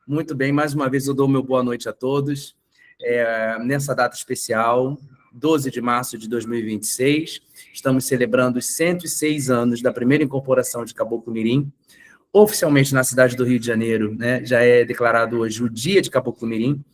Muito bem, mais uma vez eu dou meu boa noite a todos. Nessa data especial, 12 de março de 2026, estamos celebrando os 106 anos da primeira incorporação de Caboclo Mirim. Oficialmente na cidade do Rio de Janeiro, né, já é declarado hoje o Dia de Caboclo Mirim,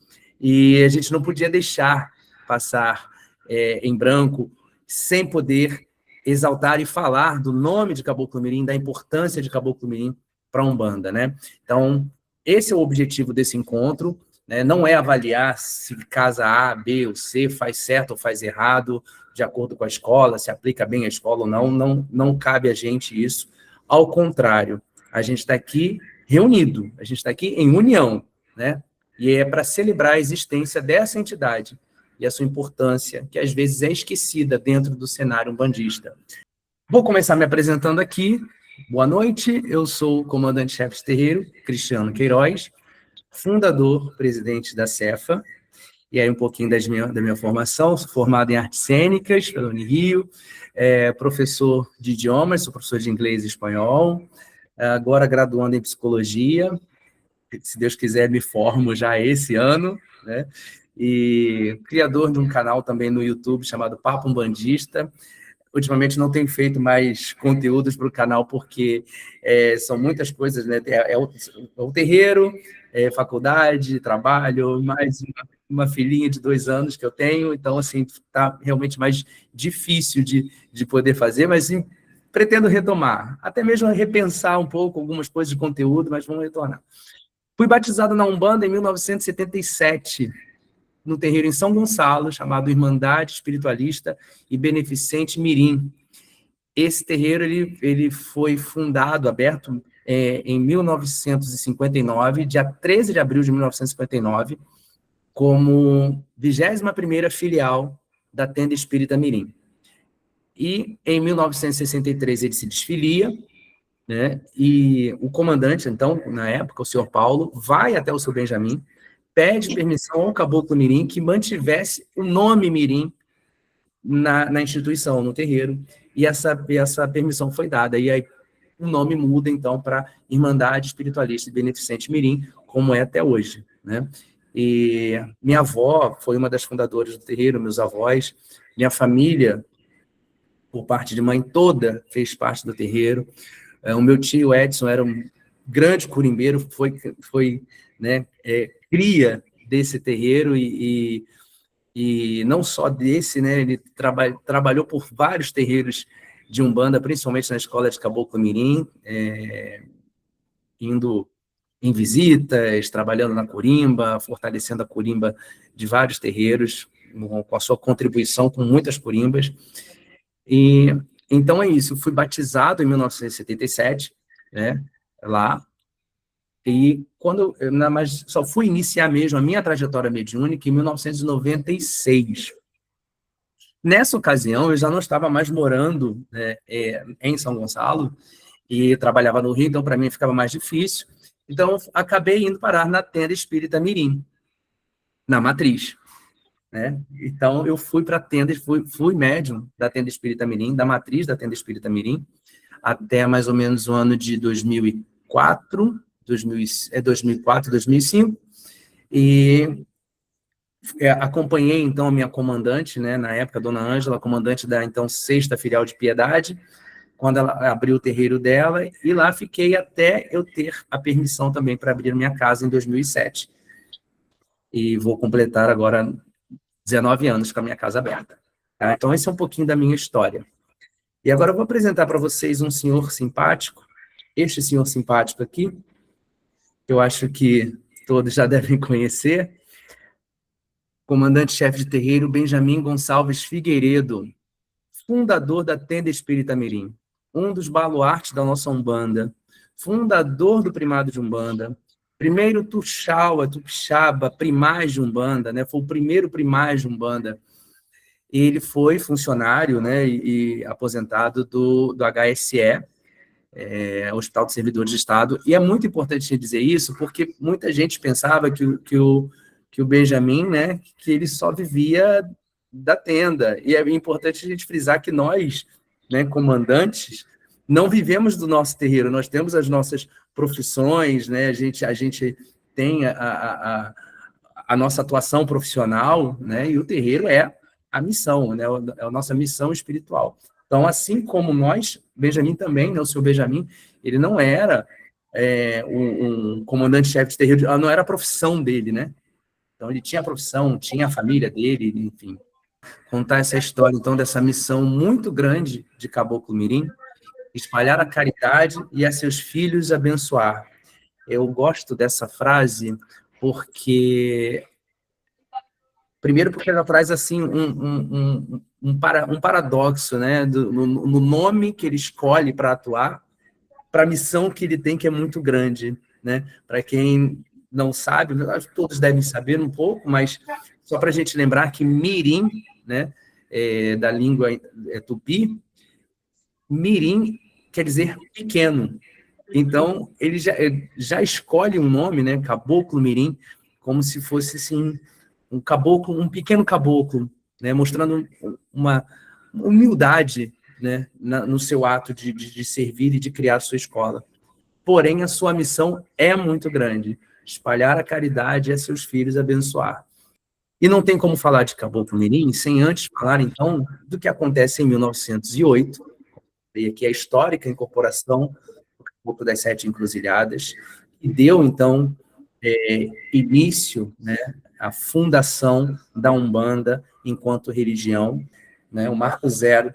e a gente não podia deixar passar em branco sem poder exaltar e falar do nome de Caboclo Mirim, da importância de Caboclo Mirim para a Umbanda, né? Então, esse é o objetivo desse encontro, né? Não é avaliar se casa A, B ou C faz certo ou faz errado, de acordo com a escola, se aplica bem a escola ou não, não cabe a gente isso. Ao contrário, a gente está aqui reunido, a gente está aqui em união, né? E é para celebrar a existência dessa entidade e a sua importância, que às vezes é esquecida dentro do cenário umbandista. Vou começar me apresentando aqui. Boa noite, eu sou o comandante-chefe de terreiro, Cristiano Queiroz, fundador, presidente da Cefa, e aí um pouquinho da minha formação. Sou formado em artes cênicas pela Unirio, professor de idiomas, sou professor de inglês e espanhol, agora graduando em psicologia, se Deus quiser me formo já esse ano, né? E criador de um canal também no YouTube chamado Papo Umbandista. Ultimamente não tenho feito mais conteúdos para o canal, porque são muitas coisas, né? O terreiro, faculdade, trabalho, mais uma filhinha de 2 anos que eu tenho, então, assim, está realmente mais difícil de poder fazer, mas sim, pretendo retomar, até mesmo repensar um pouco algumas coisas de conteúdo, mas vamos retornar. Fui batizado na Umbanda em 1977, no terreiro em São Gonçalo, chamado Irmandade Espiritualista e Beneficente Mirim. Esse terreiro ele foi fundado, aberto em 1959, dia 13 de abril de 1959, como 21ª filial da Tenda Espírita Mirim. E em 1963 ele se desfilia, né? E o comandante, então, na época, o senhor Paulo, vai até o seu Benjamin, pede permissão ao Caboclo Mirim que mantivesse o nome Mirim na instituição, no terreiro, e essa permissão foi dada. E aí o nome muda, então, para Irmandade Espiritualista e Beneficente Mirim, como é até hoje, né? E minha avó foi uma das fundadoras do terreiro, meus avós, minha família, por parte de mãe toda, fez parte do terreiro. O meu tio Edson era um grande curimbeiro, foi né, cria desse terreiro e não só desse, né, ele trabalhou por vários terreiros de Umbanda, principalmente na escola de Caboclo Mirim, indo em visitas, trabalhando na corimba, fortalecendo a corimba de vários terreiros, com a sua contribuição com muitas corimbas. E então é isso, fui batizado em 1977, né, lá, e mas só fui iniciar mesmo a minha trajetória mediúnica em 1996. Nessa ocasião, eu já não estava mais morando, né, em São Gonçalo, e trabalhava no Rio, então para mim ficava mais difícil. Então, acabei indo parar na Tenda Espírita Mirim, na Matriz, né? Então, eu fui para a tenda, fui médium da Tenda Espírita Mirim, da Matriz da Tenda Espírita Mirim, até mais ou menos o ano de 2004, 2005, e acompanhei, então, a minha comandante, né, na época, a dona Ângela, comandante da, então, 6ª Filial de Piedade, quando ela abriu o terreiro dela, e lá fiquei até eu ter a permissão também para abrir minha casa em 2007. E vou completar agora 19 anos com a minha casa aberta. Tá? Então, esse é um pouquinho da minha história. E agora eu vou apresentar para vocês um senhor simpático, este senhor simpático aqui, que eu acho que todos já devem conhecer, comandante-chefe de terreiro Benjamin Gonçalves Figueiredo, fundador da Tenda Espírita Mirim, um dos baluartes da nossa Umbanda, fundador do Primado de Umbanda, primeiro Tupixaba, primaz de Umbanda, né? Foi o primeiro primaz de Umbanda. Ele foi funcionário, né, e aposentado do HSE, Hospital de Servidores de Estado, e é muito importante dizer isso, porque muita gente pensava que o Benjamin, né, que ele só vivia da tenda, e é importante a gente frisar que nós, né, comandantes, não vivemos do nosso terreiro, nós temos as nossas profissões, né, a gente tem a nossa atuação profissional, né? E o terreiro é a missão, né? É a nossa missão espiritual. Então, assim como nós, Benjamin também, né? O seu Benjamin, ele não era um comandante-chefe de terreiro, não era a profissão dele, né? Então, ele tinha a profissão, tinha a família dele, enfim. Contar essa história, então, dessa missão muito grande de Caboclo Mirim, espalhar a caridade e a seus filhos abençoar. Eu gosto dessa frase porque... Primeiro porque ela traz, assim, um paradoxo, né? No nome que ele escolhe para atuar, para a missão que ele tem, que é muito grande, né? Para quem não sabe, todos devem saber um pouco, mas só para a gente lembrar que Mirim, né? Da língua tupi, Mirim quer dizer pequeno. Então, ele já escolhe um nome, né? Caboclo Mirim, como se fosse, assim, um caboclo, um pequeno caboclo, né? Mostrando uma humildade, né? No seu ato de servir e de criar a sua escola. Porém, a sua missão é muito grande, espalhar a caridade e a seus filhos abençoar. E não tem como falar de Caboclo Mirim sem antes falar, então, do que acontece em 1908, e aqui a histórica incorporação do Caboclo das Sete Encruzilhadas, que deu, então, início, né, à fundação da Umbanda enquanto religião, né, o marco zero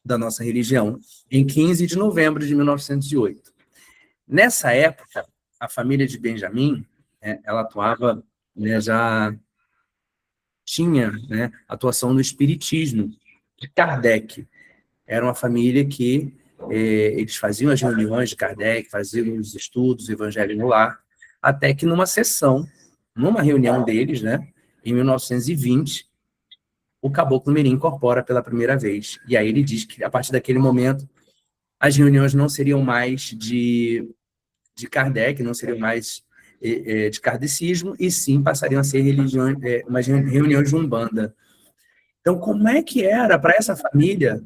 da nossa religião, em 15 de novembro de 1908. Nessa época, a família de Benjamin, né, ela atuava, né, já tinha, né, atuação no espiritismo de Kardec. Era uma família que eles faziam as reuniões de Kardec, faziam os estudos, o evangelho no lar, até que numa sessão, numa reunião deles, né, em 1920, o Caboclo Mirim incorpora pela primeira vez. E aí ele diz que, a partir daquele momento, as reuniões não seriam mais de Kardec, não seriam mais de kardecismo, e sim passariam a ser umas reuniões de Umbanda. Então, como é que era para essa família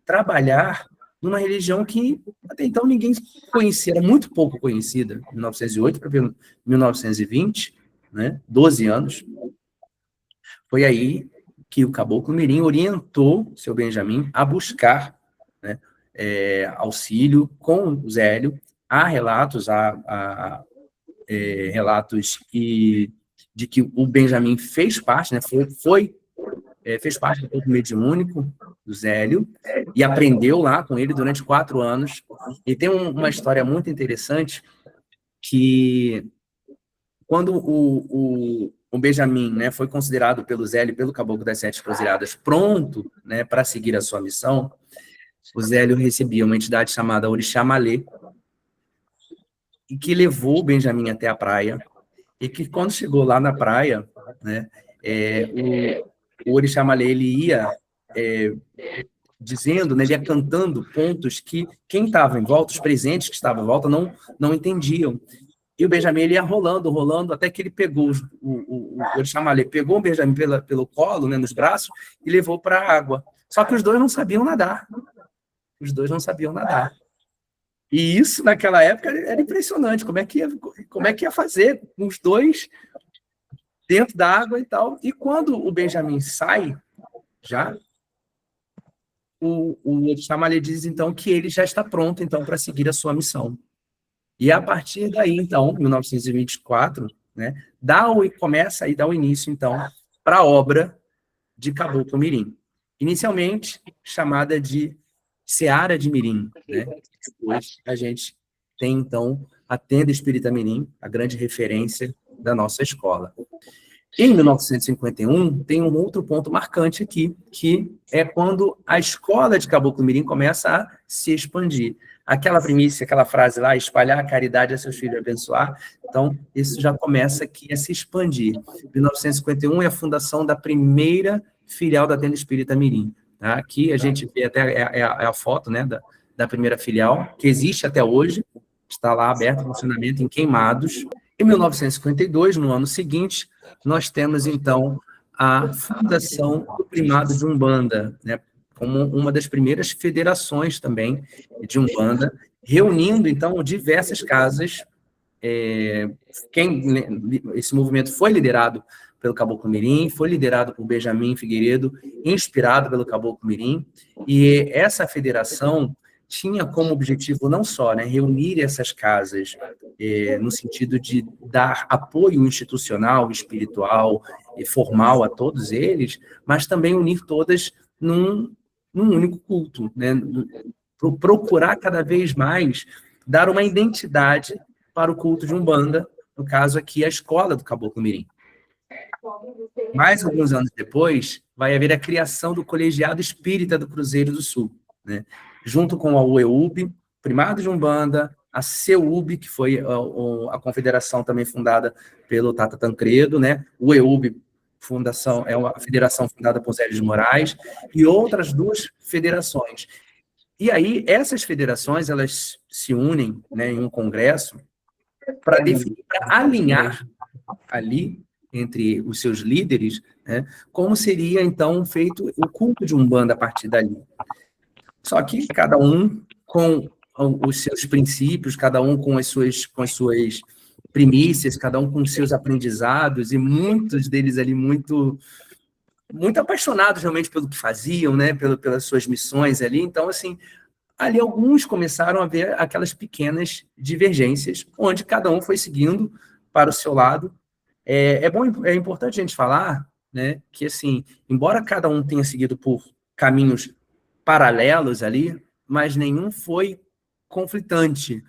trabalhar numa religião que até então ninguém conhecia, era muito pouco conhecida, 1908 para 1920, né, 12 anos. Foi aí que o Caboclo Mirim orientou seu Benjamin a buscar, né, auxílio com o Zélio. Há relatos, relatos de que o Benjamin fez parte, né, fez parte do corpo mediúnico do Zélio e aprendeu lá com ele durante 4 anos. E tem uma história muito interessante que quando o Benjamin, né, foi considerado pelo Zélio, pelo Caboclo das Sete Encruzilhadas, pronto, né, para seguir a sua missão, o Zélio recebia uma entidade chamada Orixá Malê, e que levou o Benjamin até a praia, e que quando chegou lá na praia, né, o Orixá Malê, ele ia dizendo, né, ele ia cantando pontos que quem estava em volta, os presentes que estavam em volta, não entendiam. E o Benjamin, ele ia rolando, até que ele pegou, o Orixá Malê pegou o Benjamin pelo colo, né, nos braços, e levou para a água. Só que os dois não sabiam nadar. E isso, naquela época, era impressionante. Como é que ia fazer com os dois dentro da água e tal? E quando o Benjamin sai, já, o Orixá Malê diz, então, que ele já está pronto, então, para seguir a sua missão. E a partir daí, então, 1924, né, começa a dar o início, então, para a obra de Caboclo Mirim. Inicialmente, chamada de Seara de Mirim, né? Depois a gente tem, então, a Tenda Espírita Mirim, a grande referência da nossa escola. Em 1951, tem um outro ponto marcante aqui, que é quando a escola de Caboclo Mirim começa a se expandir. Aquela primícia, aquela frase lá, espalhar a caridade a seus filhos abençoar, então isso já começa aqui a se expandir. 1951 é a fundação da primeira filial da Tenda Espírita Mirim. Tá? Aqui a gente vê até a foto, né, da primeira filial, que existe até hoje, está lá aberto, funcionamento em Queimados. Em 1952, no ano seguinte, nós temos, então, a fundação do Primado de Umbanda, né, como uma das primeiras federações também de Umbanda, reunindo, então, diversas casas esse movimento foi liderado pelo Caboclo Mirim, foi liderado por Benjamin Figueiredo, inspirado pelo Caboclo Mirim, e essa federação tinha como objetivo não só, né, reunir essas casas no sentido de dar apoio institucional, espiritual e formal a todos eles, mas também unir todas num único culto, né, procurar cada vez mais dar uma identidade para o culto de Umbanda, no caso aqui a escola do Caboclo Mirim. Mais alguns anos depois, vai haver a criação do Colegiado Espírita do Cruzeiro do Sul, né? Junto com a UEUB, Primado de Umbanda, a CEUB, que foi a confederação também fundada pelo Tata Tancredo, né? UEUB fundação, é uma federação fundada por Zélio de Moraes, e outras duas federações. E aí, essas federações, elas se unem, né, em um congresso para definir, para alinhar ali entre os seus líderes, né, como seria, então, feito o culto de Umbanda a partir dali. Só que cada um com os seus princípios, cada um com as suas primícias, cada um com os seus aprendizados, e muitos deles ali muito apaixonados realmente pelo que faziam, né, pelas suas missões ali. Então, assim, ali alguns começaram a ver aquelas pequenas divergências, onde cada um foi seguindo para o seu lado. É importante a gente falar, né, que, assim, embora cada um tenha seguido por caminhos paralelos ali, mas nenhum foi conflitante.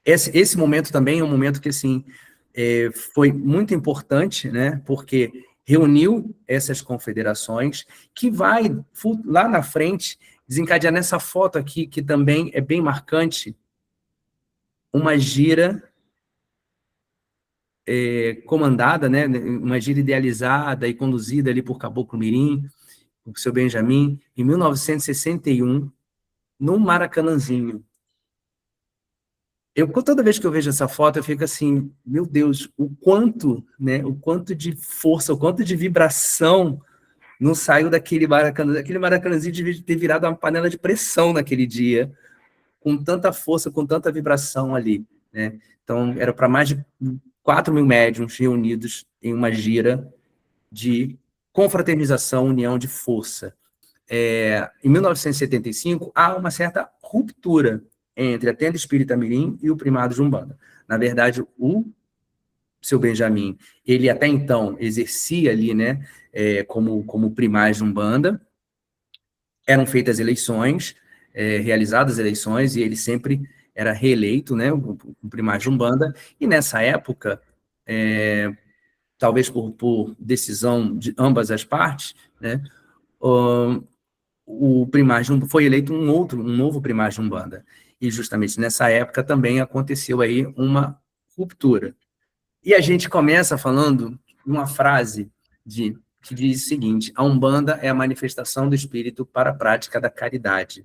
Esse momento também é um momento que, assim, foi muito importante, né, porque reuniu essas confederações, que vai, lá na frente, desencadear nessa foto aqui, que também é bem marcante, uma gira comandada, né, uma gira idealizada e conduzida ali por Caboclo Mirim, o seu Benjamin, em 1961, no Maracanãzinho. Toda vez que eu vejo essa foto, eu fico assim, meu Deus, o quanto de força, o quanto de vibração não saiu daquele Maracanã. Aquele Maracanãzinho devia ter virado uma panela de pressão naquele dia, com tanta força, com tanta vibração ali, né? Então, era para mais de 4.000 médiuns reunidos em uma gira de confraternização, união de força. Em 1975, há uma certa ruptura entre a Tenda Espírita Mirim e o Primado de Umbanda. Na verdade, o seu Benjamin, ele até então exercia ali, né, como primaz de Umbanda, eram feitas eleições, realizadas eleições, e ele sempre era reeleito, né, o primaz de Umbanda, e nessa época, talvez por decisão de ambas as partes, né, o primaz foi eleito um novo primaz de Umbanda. E justamente nessa época também aconteceu aí uma ruptura. E a gente começa falando uma frase que diz o seguinte: a Umbanda é a manifestação do espírito para a prática da caridade.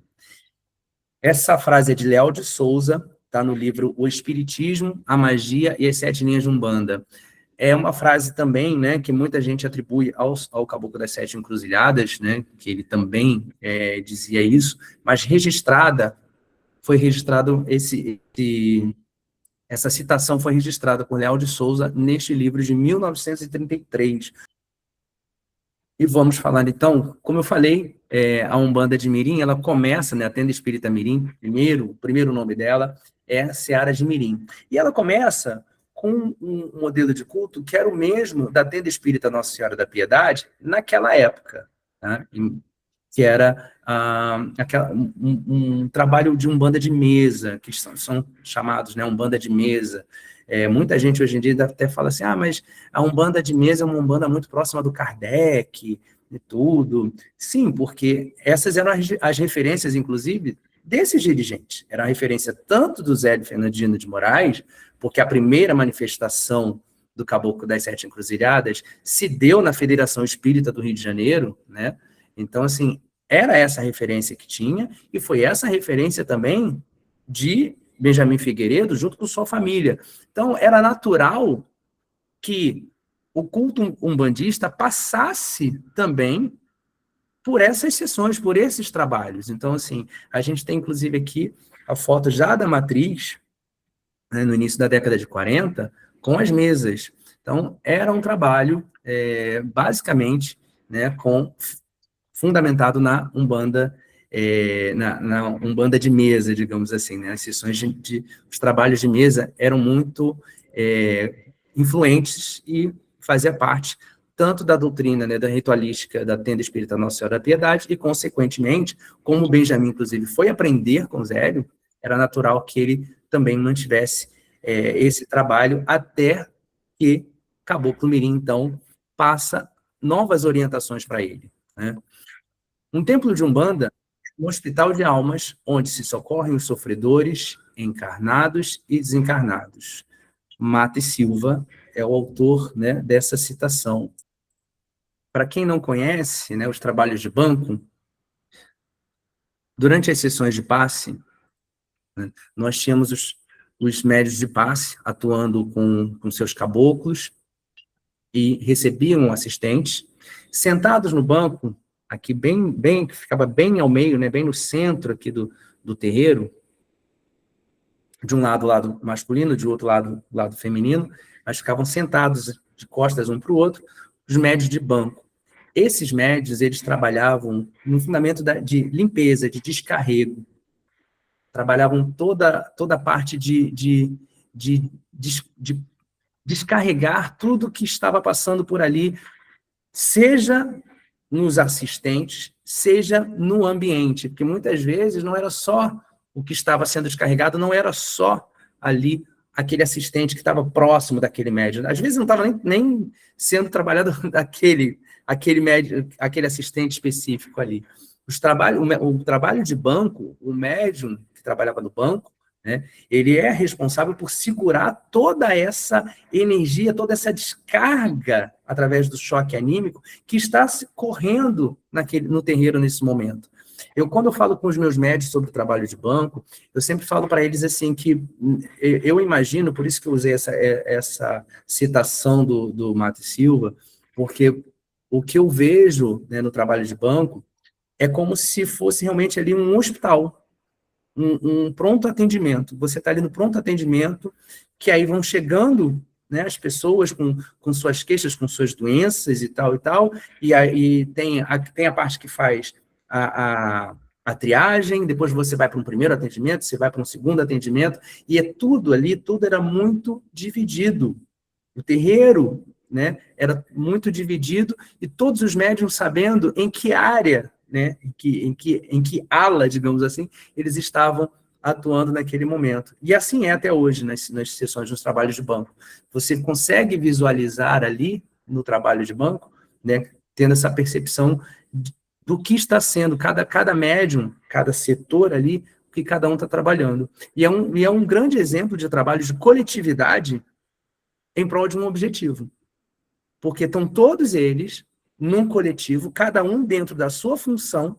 Essa frase é de Léo de Souza, está no livro O Espiritismo, a Magia e as 7 Linhas de Umbanda. É uma frase também, né, que muita gente atribui ao Caboclo das 7 Encruzilhadas, né, que ele também dizia isso, mas essa citação foi registrada por Léo de Souza neste livro de 1933. E vamos falar, então, como eu falei, a Umbanda de Mirim, ela começa, né, a Tenda Espírita Mirim, o primeiro nome dela é Seara de Mirim. E ela começa com um modelo de culto que era o mesmo da Tenda Espírita Nossa Senhora da Piedade naquela época, tá? Que era um trabalho de Umbanda de mesa, que são chamados, né, Umbanda de mesa. Muita gente hoje em dia até fala assim, mas a Umbanda de mesa é uma Umbanda muito próxima do Kardec e tudo. Sim, porque essas eram as referências, inclusive, desses dirigentes. Era a referência tanto do Zélio Fernandino de Moraes, porque a primeira manifestação do Caboclo das 7 Encruzilhadas se deu na Federação Espírita do Rio de Janeiro, né? Então, assim, era essa referência que tinha, e foi essa referência também de Benjamin Figueiredo, junto com sua família. Então, era natural que o culto umbandista passasse também por essas sessões, por esses trabalhos. Então, assim, a gente tem, inclusive, aqui a foto já da matriz, né, no início da década de 40, com as mesas. Então, era um trabalho, basicamente, né, fundamentado na Umbanda, na Umbanda de mesa, digamos assim, né? As sessões os trabalhos de mesa eram muito influentes e fazia parte tanto da doutrina, né, da ritualística da tenda espírita Nossa Senhora da Piedade e, consequentemente, como o Benjamin, inclusive, foi aprender com Zélio, era natural que ele também mantivesse esse trabalho até que Caboclo Mirim, então, passa novas orientações para ele, né? Um templo de Umbanda é um hospital de almas onde se socorrem os sofredores, encarnados e desencarnados. Mata e Silva é o autor, né, dessa citação. Para quem não conhece, né, os trabalhos de banco, durante as sessões de passe, né, nós tínhamos os médios de passe atuando com seus caboclos e recebiam assistentes, sentados no banco, aqui que ficava bem ao meio, né, bem no centro aqui do terreiro, de um lado o lado masculino, de outro lado o lado feminino, mas ficavam sentados de costas um para o outro, os médios de banco. Esses médios, eles trabalhavam no fundamento de limpeza, de descarrego, trabalhavam toda a parte de descarregar tudo que estava passando por ali, seja nos assistentes, seja no ambiente, porque muitas vezes não era só o que estava sendo descarregado, não era só ali aquele assistente que estava próximo daquele médium. Às vezes não estava nem sendo trabalhado aquele médium, aquele assistente específico ali. O trabalho de banco, o médium que trabalhava no banco, né, ele é responsável por segurar toda essa energia, toda essa descarga através do choque anímico que está correndo no terreiro nesse momento. Quando eu falo com os meus médios sobre o trabalho de banco, eu sempre falo para eles assim que eu imagino, por isso que eu usei essa citação do Mata e Silva, porque o que eu vejo, né, no trabalho de banco é como se fosse realmente ali um hospital, um pronto atendimento. Você está ali no pronto atendimento, que aí vão chegando, né, as pessoas com suas queixas, com suas doenças e tal, e aí tem a parte que faz a triagem, depois você vai para um primeiro atendimento, você vai para um segundo atendimento, e tudo era muito dividido. O terreiro, né, era muito dividido, e todos os médiuns sabendo em que área, né, em que ala, digamos assim, eles estavam atuando naquele momento. E assim é até hoje nas sessões, nos trabalhos de banco. Você consegue visualizar ali, no trabalho de banco, né, tendo essa percepção do que está sendo cada médium, cada setor ali, o que cada um está trabalhando. E é um grande exemplo de trabalho de coletividade em prol de um objetivo. Porque estão todos eles num coletivo, cada um dentro da sua função,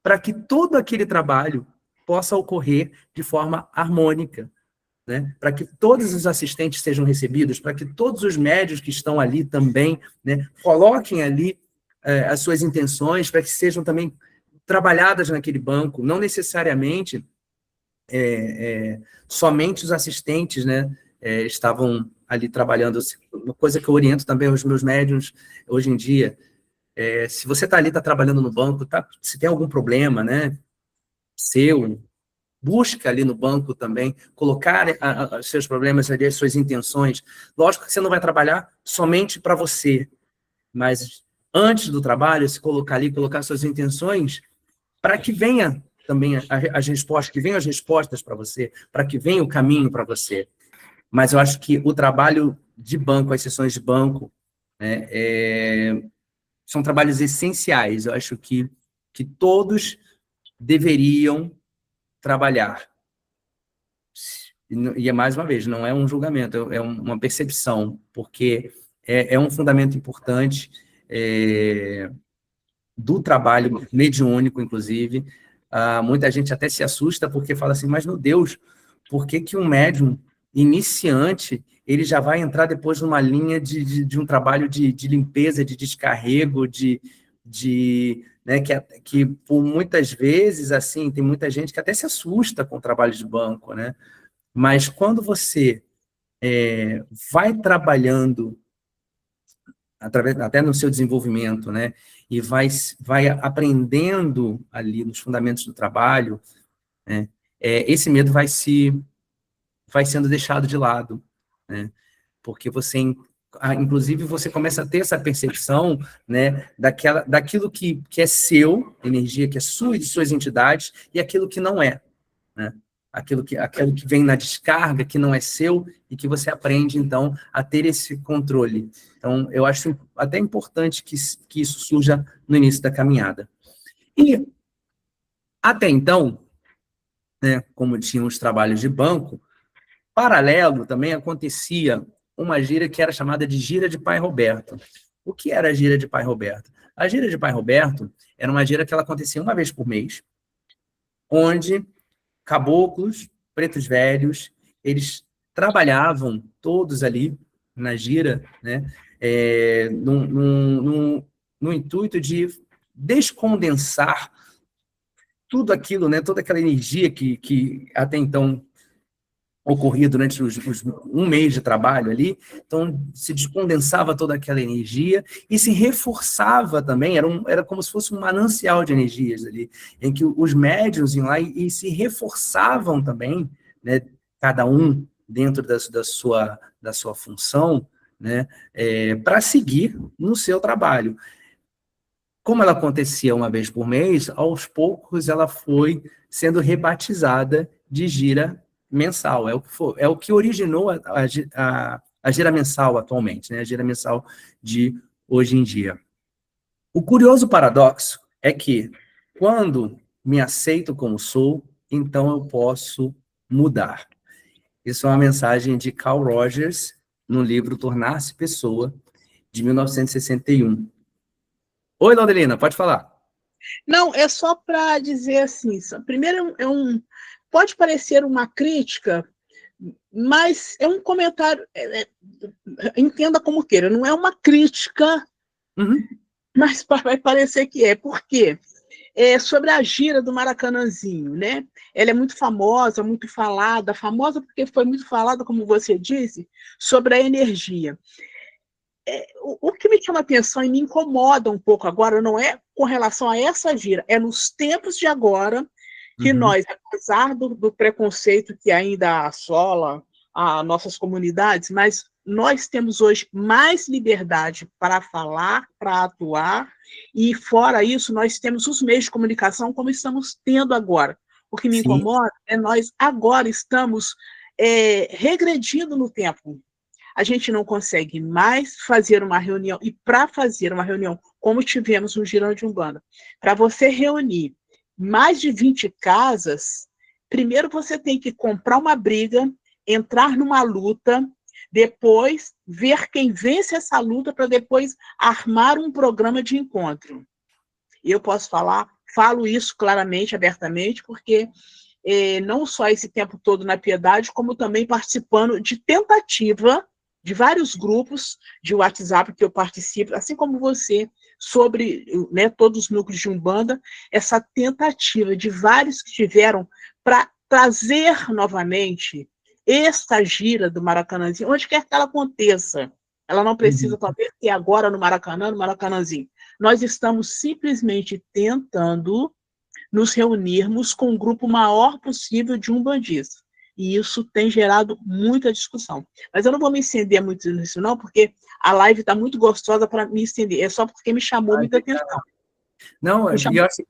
para que todo aquele trabalho possa ocorrer de forma harmônica, né? Para que todos os assistentes sejam recebidos, para que todos os médios que estão ali também, né, coloquem ali as suas intenções, para que sejam também trabalhadas naquele banco, não necessariamente somente os assistentes, né, estavam ali trabalhando. Uma coisa que eu oriento também aos meus médiuns hoje em dia, se você está ali, está trabalhando no banco, se tem algum problema, né, seu, busca ali no banco também, colocar os seus problemas ali, as suas intenções. Lógico que você não vai trabalhar somente para você, mas antes do trabalho, se colocar ali, colocar suas intenções, para que venha também as respostas, que venham as respostas para você, para que venha o caminho para você. Mas eu acho que o trabalho de banco, as sessões de banco, né, são trabalhos essenciais. Eu acho que todos deveriam trabalhar. E, mais uma vez, não é um julgamento, é uma percepção, porque é um fundamento importante do trabalho mediúnico, inclusive. Muita gente até se assusta porque fala assim, mas, meu Deus, por que um médium iniciante ele já vai entrar depois numa linha de um trabalho de limpeza, de descarrego, né, que por muitas vezes, assim, tem muita gente que até se assusta com o trabalho de banco, né? Mas quando você vai trabalhando através, até no seu desenvolvimento, né, e vai aprendendo ali nos fundamentos do trabalho, né, esse medo vai sendo deixado de lado, né, porque você, inclusive, você começa a ter essa percepção, né, daquilo que é seu, energia que é sua e de suas entidades, e aquilo que não é, né? Aquilo que vem na descarga, que não é seu, e que você aprende, então, a ter esse controle. Então, eu acho até importante que isso surja no início da caminhada. E, até então, né, como tinha os trabalhos de banco, paralelo também acontecia uma gira que era chamada de gira de Pai Roberto. O que era a gira de Pai Roberto? A gira de Pai Roberto era uma gira que ela acontecia uma vez por mês, onde caboclos, pretos velhos, eles trabalhavam todos ali na gira, né, no intuito de descondensar tudo aquilo, né, toda aquela energia que até então ocorria durante um mês de trabalho ali, então se descondensava toda aquela energia e se reforçava também, era como se fosse um manancial de energias ali, em que os médiuns iam lá e se reforçavam também, né, cada um dentro da sua função, né, para seguir no seu trabalho. Como ela acontecia uma vez por mês, aos poucos ela foi sendo rebatizada de gira mensal. É o que originou a gira mensal atualmente, né? A gira mensal de hoje em dia. O curioso paradoxo é que, quando me aceito como sou, então eu posso mudar. Isso é uma mensagem de Carl Rogers, no livro Tornar-se Pessoa, de 1961. Oi, Laudelina, pode falar. Não, é só para dizer assim, primeiro pode parecer uma crítica, mas é um comentário, entenda como queira, não é uma crítica, mas vai parecer que é. Por quê? Sobre a gira do Maracanãzinho, né? Ela é muito famosa famosa porque foi muito falada, como você disse, sobre a energia. O que me chama atenção e me incomoda um pouco agora não é com relação a essa gira, é nos tempos de agora que nós, apesar do preconceito que ainda assola as nossas comunidades, mas nós temos hoje mais liberdade para falar, para atuar, e fora isso, nós temos os meios de comunicação como estamos tendo agora. O que me incomoda é nós agora estamos regredindo no tempo. A gente não consegue mais fazer uma reunião, e para fazer uma reunião, como tivemos no Girão de Umbanda, para você reunir mais de 20 casas, primeiro você tem que comprar uma briga, entrar numa luta, depois ver quem vence essa luta para depois armar um programa de encontro. E eu falo isso claramente, abertamente, porque não só esse tempo todo na Piedade, como também participando de tentativa de vários grupos de WhatsApp que eu participo, assim como você, sobre, né, todos os núcleos de Umbanda, essa tentativa de vários que tiveram para trazer novamente esta gira do Maracanãzinho, onde quer que ela aconteça. Ela não precisa talvez ter agora no Maracanã, no Maracanãzinho. Nós estamos simplesmente tentando nos reunirmos com o grupo maior possível de umbandistas. E isso tem gerado muita discussão. Mas eu não vou me estender muito nisso, não, porque a live está muito gostosa para me estender. É só porque me chamou muita atenção. Não, eu acho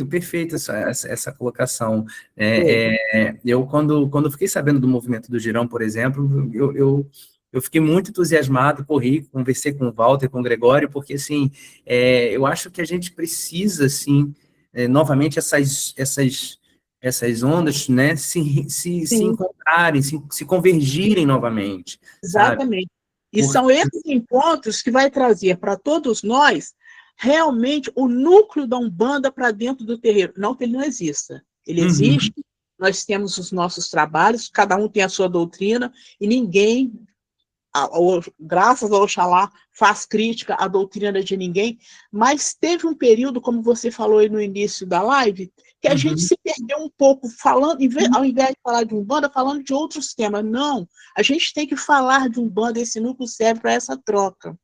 perfeito essa colocação. Eu, quando fiquei sabendo do movimento do Girão, por exemplo, eu fiquei muito entusiasmado, corri, conversei com o Walter, com o Gregório, porque, assim, eu acho que a gente precisa, assim, novamente, essas ondas, né, se encontrarem, se convergirem novamente. Exatamente. Sabe? E são esses encontros que vai trazer para todos nós realmente o núcleo da Umbanda para dentro do terreiro. Não que ele não exista. Ele existe, nós temos os nossos trabalhos, cada um tem a sua doutrina, e ninguém, graças ao Oxalá, faz crítica à doutrina de ninguém, mas teve um período, como você falou aí no início da live, que a gente se perdeu um pouco falando, ao invés de falar de Umbanda, falando de outros temas. Não, a gente tem que falar de Umbanda, esse núcleo serve para essa troca.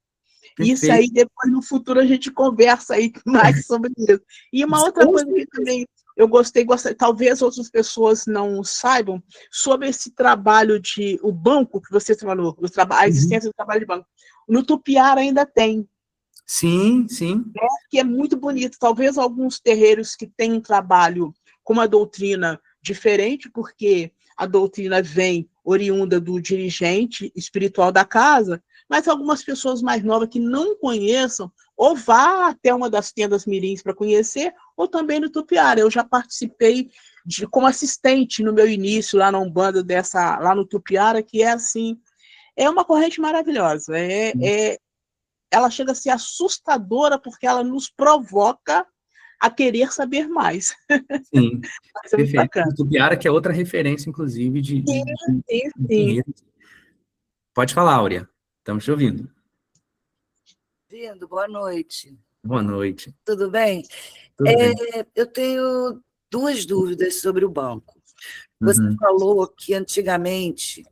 Isso aí, depois, no futuro, a gente conversa aí mais sobre isso. E uma outra coisa que também eu gostei, talvez outras pessoas não saibam, sobre esse trabalho o banco que você falou, a existência do trabalho de banco. No Tupiara ainda tem. Sim, sim. Que é muito bonito. Talvez alguns terreiros que têm um trabalho com uma doutrina diferente, porque a doutrina vem oriunda do dirigente espiritual da casa, mas algumas pessoas mais novas que não conheçam, ou vá até uma das tendas mirins para conhecer, ou também no Tupiara. Eu já participei como assistente no meu início lá na Umbanda, lá no Tupiara, que é assim, é uma corrente maravilhosa. Ela chega a ser assustadora porque ela nos provoca a querer saber mais. Sim, é muito bacana. O Tupiara, que é outra referência, inclusive, Sim. Pode falar, Áurea. Estamos te ouvindo. Boa noite. Boa noite. Tudo bem? Tudo bem. Eu tenho duas dúvidas sobre o banco. Você falou que antigamente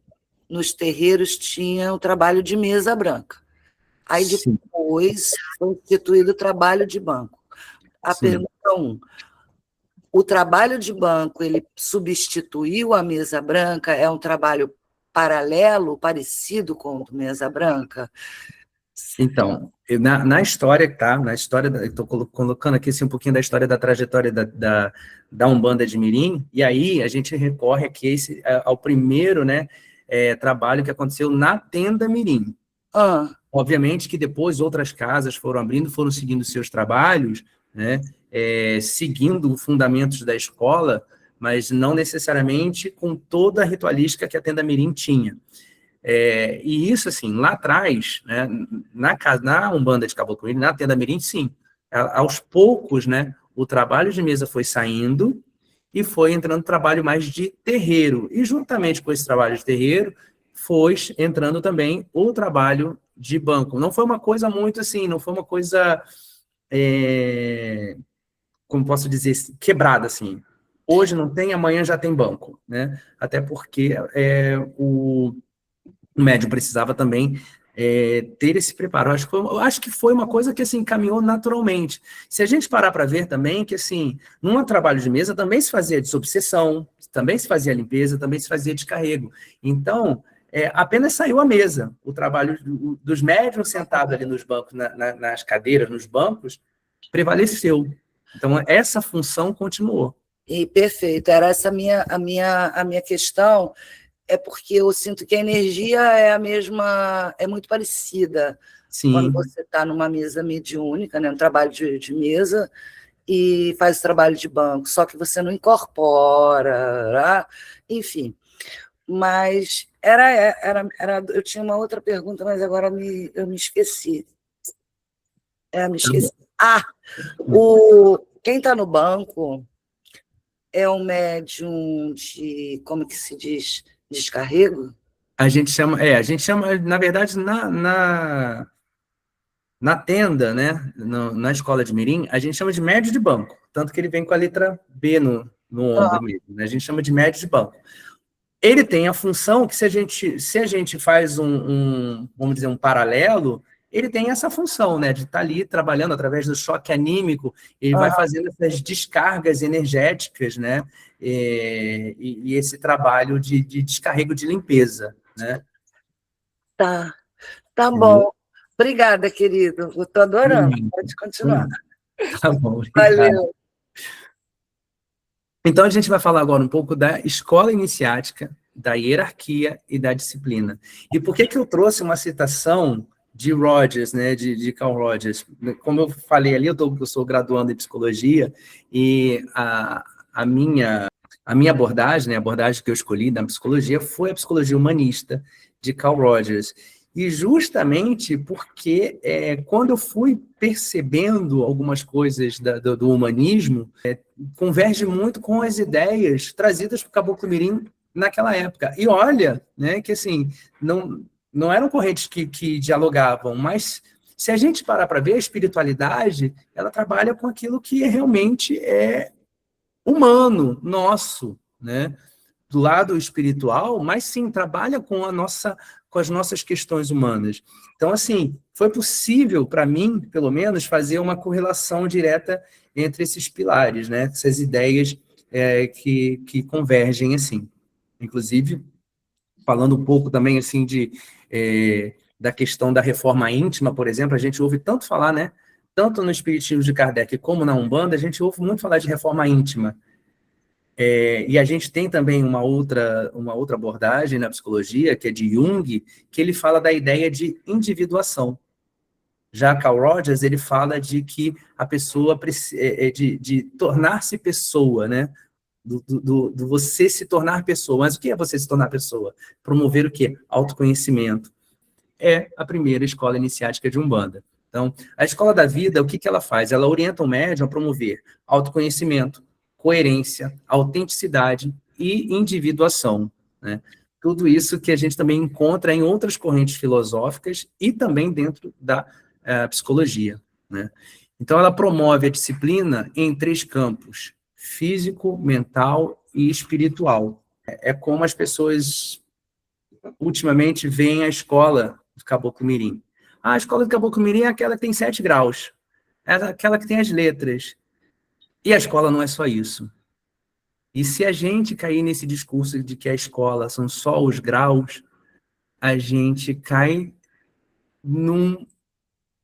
nos terreiros tinha o trabalho de mesa branca. Aí depois foi instituído o trabalho de banco. A pergunta 1, o trabalho de banco, ele substituiu a mesa branca? É um trabalho paralelo, parecido com o mesa branca? Então, na história, tá? Na história, estou colocando aqui assim, um pouquinho da história da trajetória da Umbanda de Mirim, e aí a gente recorre aqui ao primeiro, né, trabalho que aconteceu na tenda Mirim. Obviamente que depois outras casas foram abrindo, foram seguindo seus trabalhos, né, seguindo os fundamentos da escola, mas não necessariamente com toda a ritualística que a tenda Mirim tinha. E isso, assim, lá atrás, né, na Umbanda de Caboclo Mirim, na tenda Mirim, sim, aos poucos, né, o trabalho de mesa foi saindo e foi entrando trabalho mais de terreiro. E juntamente com esse trabalho de terreiro, foi entrando também o trabalho de banco. Não foi uma coisa muito assim, não foi uma coisa, como posso dizer, quebrada, assim. Hoje não tem, amanhã já tem banco, né? Até porque o médium precisava também ter esse preparo. Acho que foi uma coisa que assim, caminhou naturalmente. Se a gente parar para ver também que, assim, num trabalho de mesa também se fazia desobsessão, também se fazia limpeza, também se fazia descarrego. Então, apenas saiu a mesa. O trabalho dos médiuns sentados ali nos bancos, nas cadeiras, nos bancos, prevaleceu. Então, essa função continuou. Perfeito. Era essa a minha questão, porque eu sinto que a energia é a mesma, é muito parecida. Sim. Quando você está numa mesa mediúnica, né, um trabalho de mesa, e faz o trabalho de banco, só que você não incorpora, enfim. Mas eu tinha uma outra pergunta, mas agora eu me esqueci. Me esqueci. Quem está no banco é um médium de, como que se diz, descarrego? A gente chama, na verdade, na tenda, né, na escola de Mirim, a gente chama de médio de banco, tanto que ele vem com a letra B no ombro mesmo, né? A gente chama de médio de banco. Ele tem a função que se a gente faz vamos dizer, um paralelo, ele tem essa função, né, de estar ali trabalhando através do choque anímico, ele vai fazendo essas descargas energéticas, né, e esse trabalho de descarrego de limpeza, né. Tá bom. Obrigada, querido. Eu estou adorando. Pode continuar. Tá bom, obrigado. Valeu. Então, a gente vai falar agora um pouco da escola iniciática, da hierarquia e da disciplina. E por que eu trouxe uma citação de Rogers, né, de Carl Rogers? Como eu falei ali, eu sou graduando em psicologia, e a minha abordagem, né, a abordagem que eu escolhi na psicologia, foi a psicologia humanista de Carl Rogers. E justamente porque quando eu fui percebendo algumas coisas do humanismo, converge muito com as ideias trazidas por Caboclo Mirim naquela época. E olha, né, que assim, não eram correntes que dialogavam, mas se a gente parar para ver, a espiritualidade, ela trabalha com aquilo que realmente é humano nosso, né? Do lado espiritual, mas sim, trabalha com as nossas questões humanas. Então, assim, foi possível para mim, pelo menos, fazer uma correlação direta entre esses pilares, né? Essas ideias que convergem, assim. Inclusive, falando um pouco também, assim, da questão da reforma íntima, por exemplo, a gente ouve tanto falar, né? Tanto no Espiritismo de Kardec como na Umbanda, a gente ouve muito falar de reforma íntima. E a gente tem também uma outra abordagem na psicologia, que é de Jung, que ele fala da ideia de individuação. Já Carl Rogers, ele fala de que a pessoa de tornar-se pessoa, né? Do você se tornar pessoa. Mas o que é você se tornar pessoa? Promover o quê? Autoconhecimento. É a primeira escola iniciática de Umbanda. Então, a escola da vida, o que ela faz? Ela orienta o médium a promover autoconhecimento, coerência, autenticidade e individuação, né? Tudo isso que a gente também encontra em outras correntes filosóficas e também dentro da psicologia, né? Então, ela promove a disciplina em 3 campos: físico, mental e espiritual. É como as pessoas ultimamente veem a escola do Caboclo Mirim. A escola do Caboclo Mirim é aquela que tem 7 graus, é aquela que tem as letras. E a escola não é só isso. E se a gente cair nesse discurso de que a escola são só os graus, a gente cai num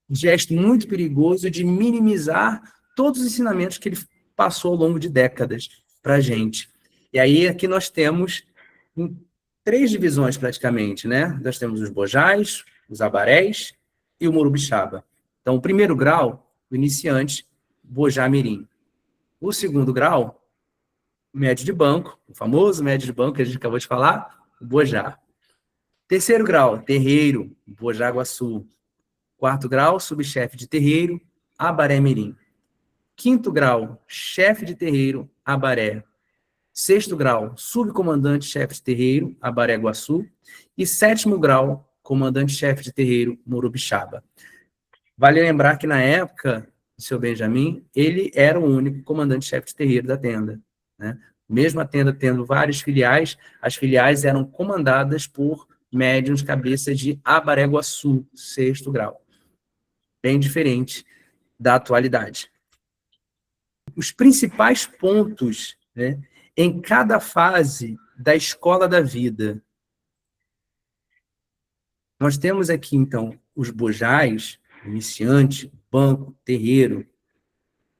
gesto muito perigoso de minimizar todos os ensinamentos que ele passou ao longo de décadas para a gente. E aí aqui nós temos 3 divisões praticamente, né? Nós temos os bojais, os abarés e o morubixaba. Então, o primeiro grau, o iniciante, bojá mirim. O segundo grau, médio de banco, o famoso médio de banco que a gente acabou de falar, o bojá. Terceiro grau, terreiro, bojá guaçu. Quarto grau, subchefe de terreiro, abaré mirim. Quinto grau, chefe de terreiro, abaré. Sexto grau, subcomandante-chefe de terreiro, abaré guaçu. E 7º grau, comandante-chefe de terreiro, morubixaba. Vale lembrar que na época do seu Benjamin, ele era o único comandante-chefe de terreiro da tenda, né? Mesmo a tenda tendo várias filiais, as filiais eram comandadas por médiuns cabeça de abaré guaçu, 6º grau. Bem diferente da atualidade. Os principais pontos, né, em cada fase da escola da vida. Nós temos aqui, então, os bojais, iniciante, banco, terreiro.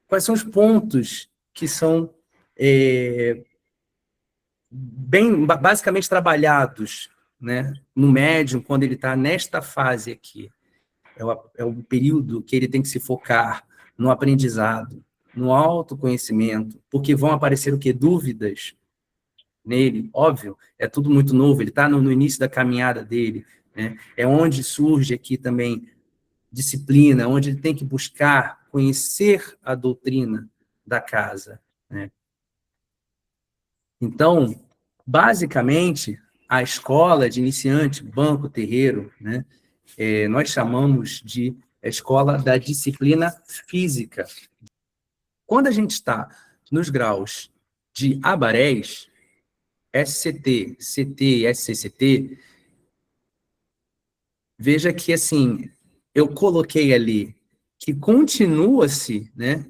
Quais são os pontos que são basicamente trabalhados, né, no médium, quando ele está nesta fase aqui? É o período que ele tem que se focar no aprendizado, no autoconhecimento, porque vão aparecer o quê? Dúvidas nele, óbvio, é tudo muito novo, ele está no início da caminhada dele, né? É onde surge aqui também disciplina, onde ele tem que buscar conhecer a doutrina da casa, né? Então, basicamente, a escola de iniciante, banco, terreiro, né, nós chamamos de escola da disciplina física. Quando a gente está nos graus de abarés, SCT, CT e SCCT, veja que, assim, eu coloquei ali que continua-se, né,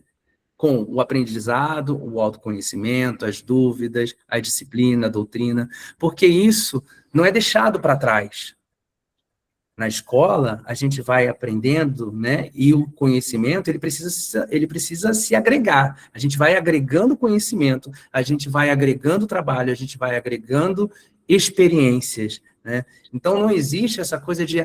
com o aprendizado, o autoconhecimento, as dúvidas, a disciplina, a doutrina, porque isso não é deixado para trás. Na escola, a gente vai aprendendo, né, e o conhecimento, ele precisa se agregar. A gente vai agregando conhecimento, a gente vai agregando trabalho, a gente vai agregando experiências, né? Então, não existe essa coisa de,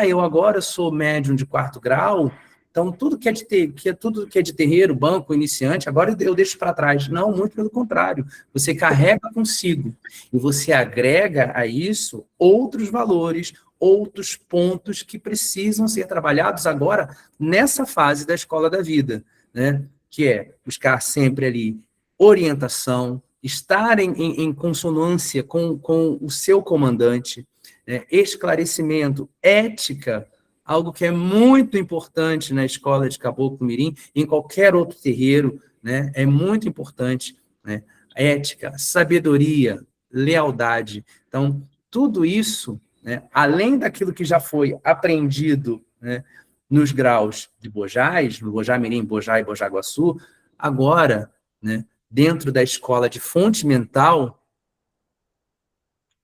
eu agora sou médium de 4º grau, então tudo que é de terreiro, banco, iniciante, agora eu deixo para trás. Não, muito pelo contrário. Você carrega consigo e você agrega a isso outros valores, outros pontos que precisam ser trabalhados agora nessa fase da escola da vida, né? Que é buscar sempre ali orientação, estar em consonância com o seu comandante, né? Esclarecimento, ética, algo que é muito importante na escola de Caboclo Mirim, em qualquer outro terreiro, né? É muito importante né? Ética, sabedoria, lealdade. Então, tudo isso, né, além daquilo que já foi aprendido, né, nos graus de Bojás, no Bojá-Mirim, Bojá e Bojá-Guaçu, agora, né, dentro da escola de fonte mental,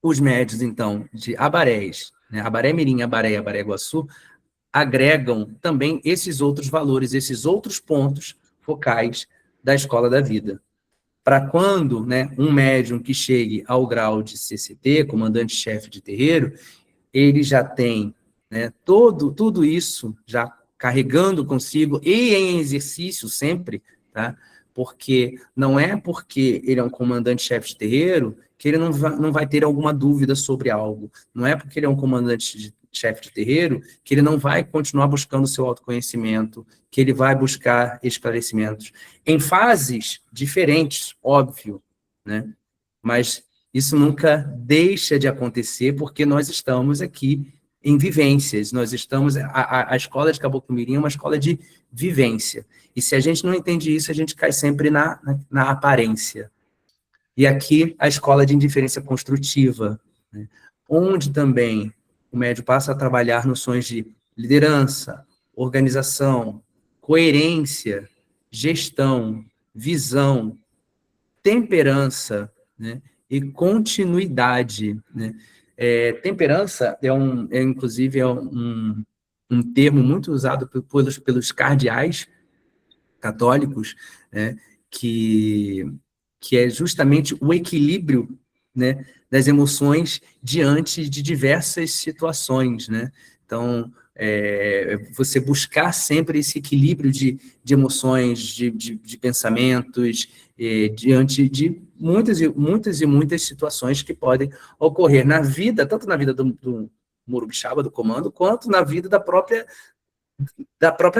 os médios, então, de Abarés, né, Abaré-Mirim, Abaré e Abaré-Guaçu, agregam também esses outros valores, esses outros pontos focais da escola da vida. Para quando, né, um médium que chegue ao grau de CCT, comandante-chefe de terreiro, ele já tem, né, tudo isso já carregando consigo e em exercício sempre, tá? Porque não é porque ele é um comandante-chefe de terreiro que ele não vai ter alguma dúvida sobre algo. Não é porque ele é um comandante-chefe de terreiro que ele não vai continuar buscando o seu autoconhecimento, que ele vai buscar esclarecimentos. Em fases diferentes, óbvio, né? Mas isso nunca deixa de acontecer, porque nós estamos aqui em vivências, nós estamos... A escola de Caboclo Mirim é uma escola de vivência, e se a gente não entende isso, a gente cai sempre na aparência. E aqui, a escola de indiferença construtiva, né, onde também o médium passa a trabalhar noções de liderança, organização, coerência, gestão, visão, temperança, né, e continuidade, né? Temperança inclusive, um termo muito usado pelos cardeais católicos, né, que é justamente o equilíbrio, né, das emoções diante de diversas situações, né? Então, você buscar sempre esse equilíbrio de emoções, de pensamentos, diante de muitas situações que podem ocorrer na vida, tanto na vida do Morubixaba, do comando, quanto na vida da própria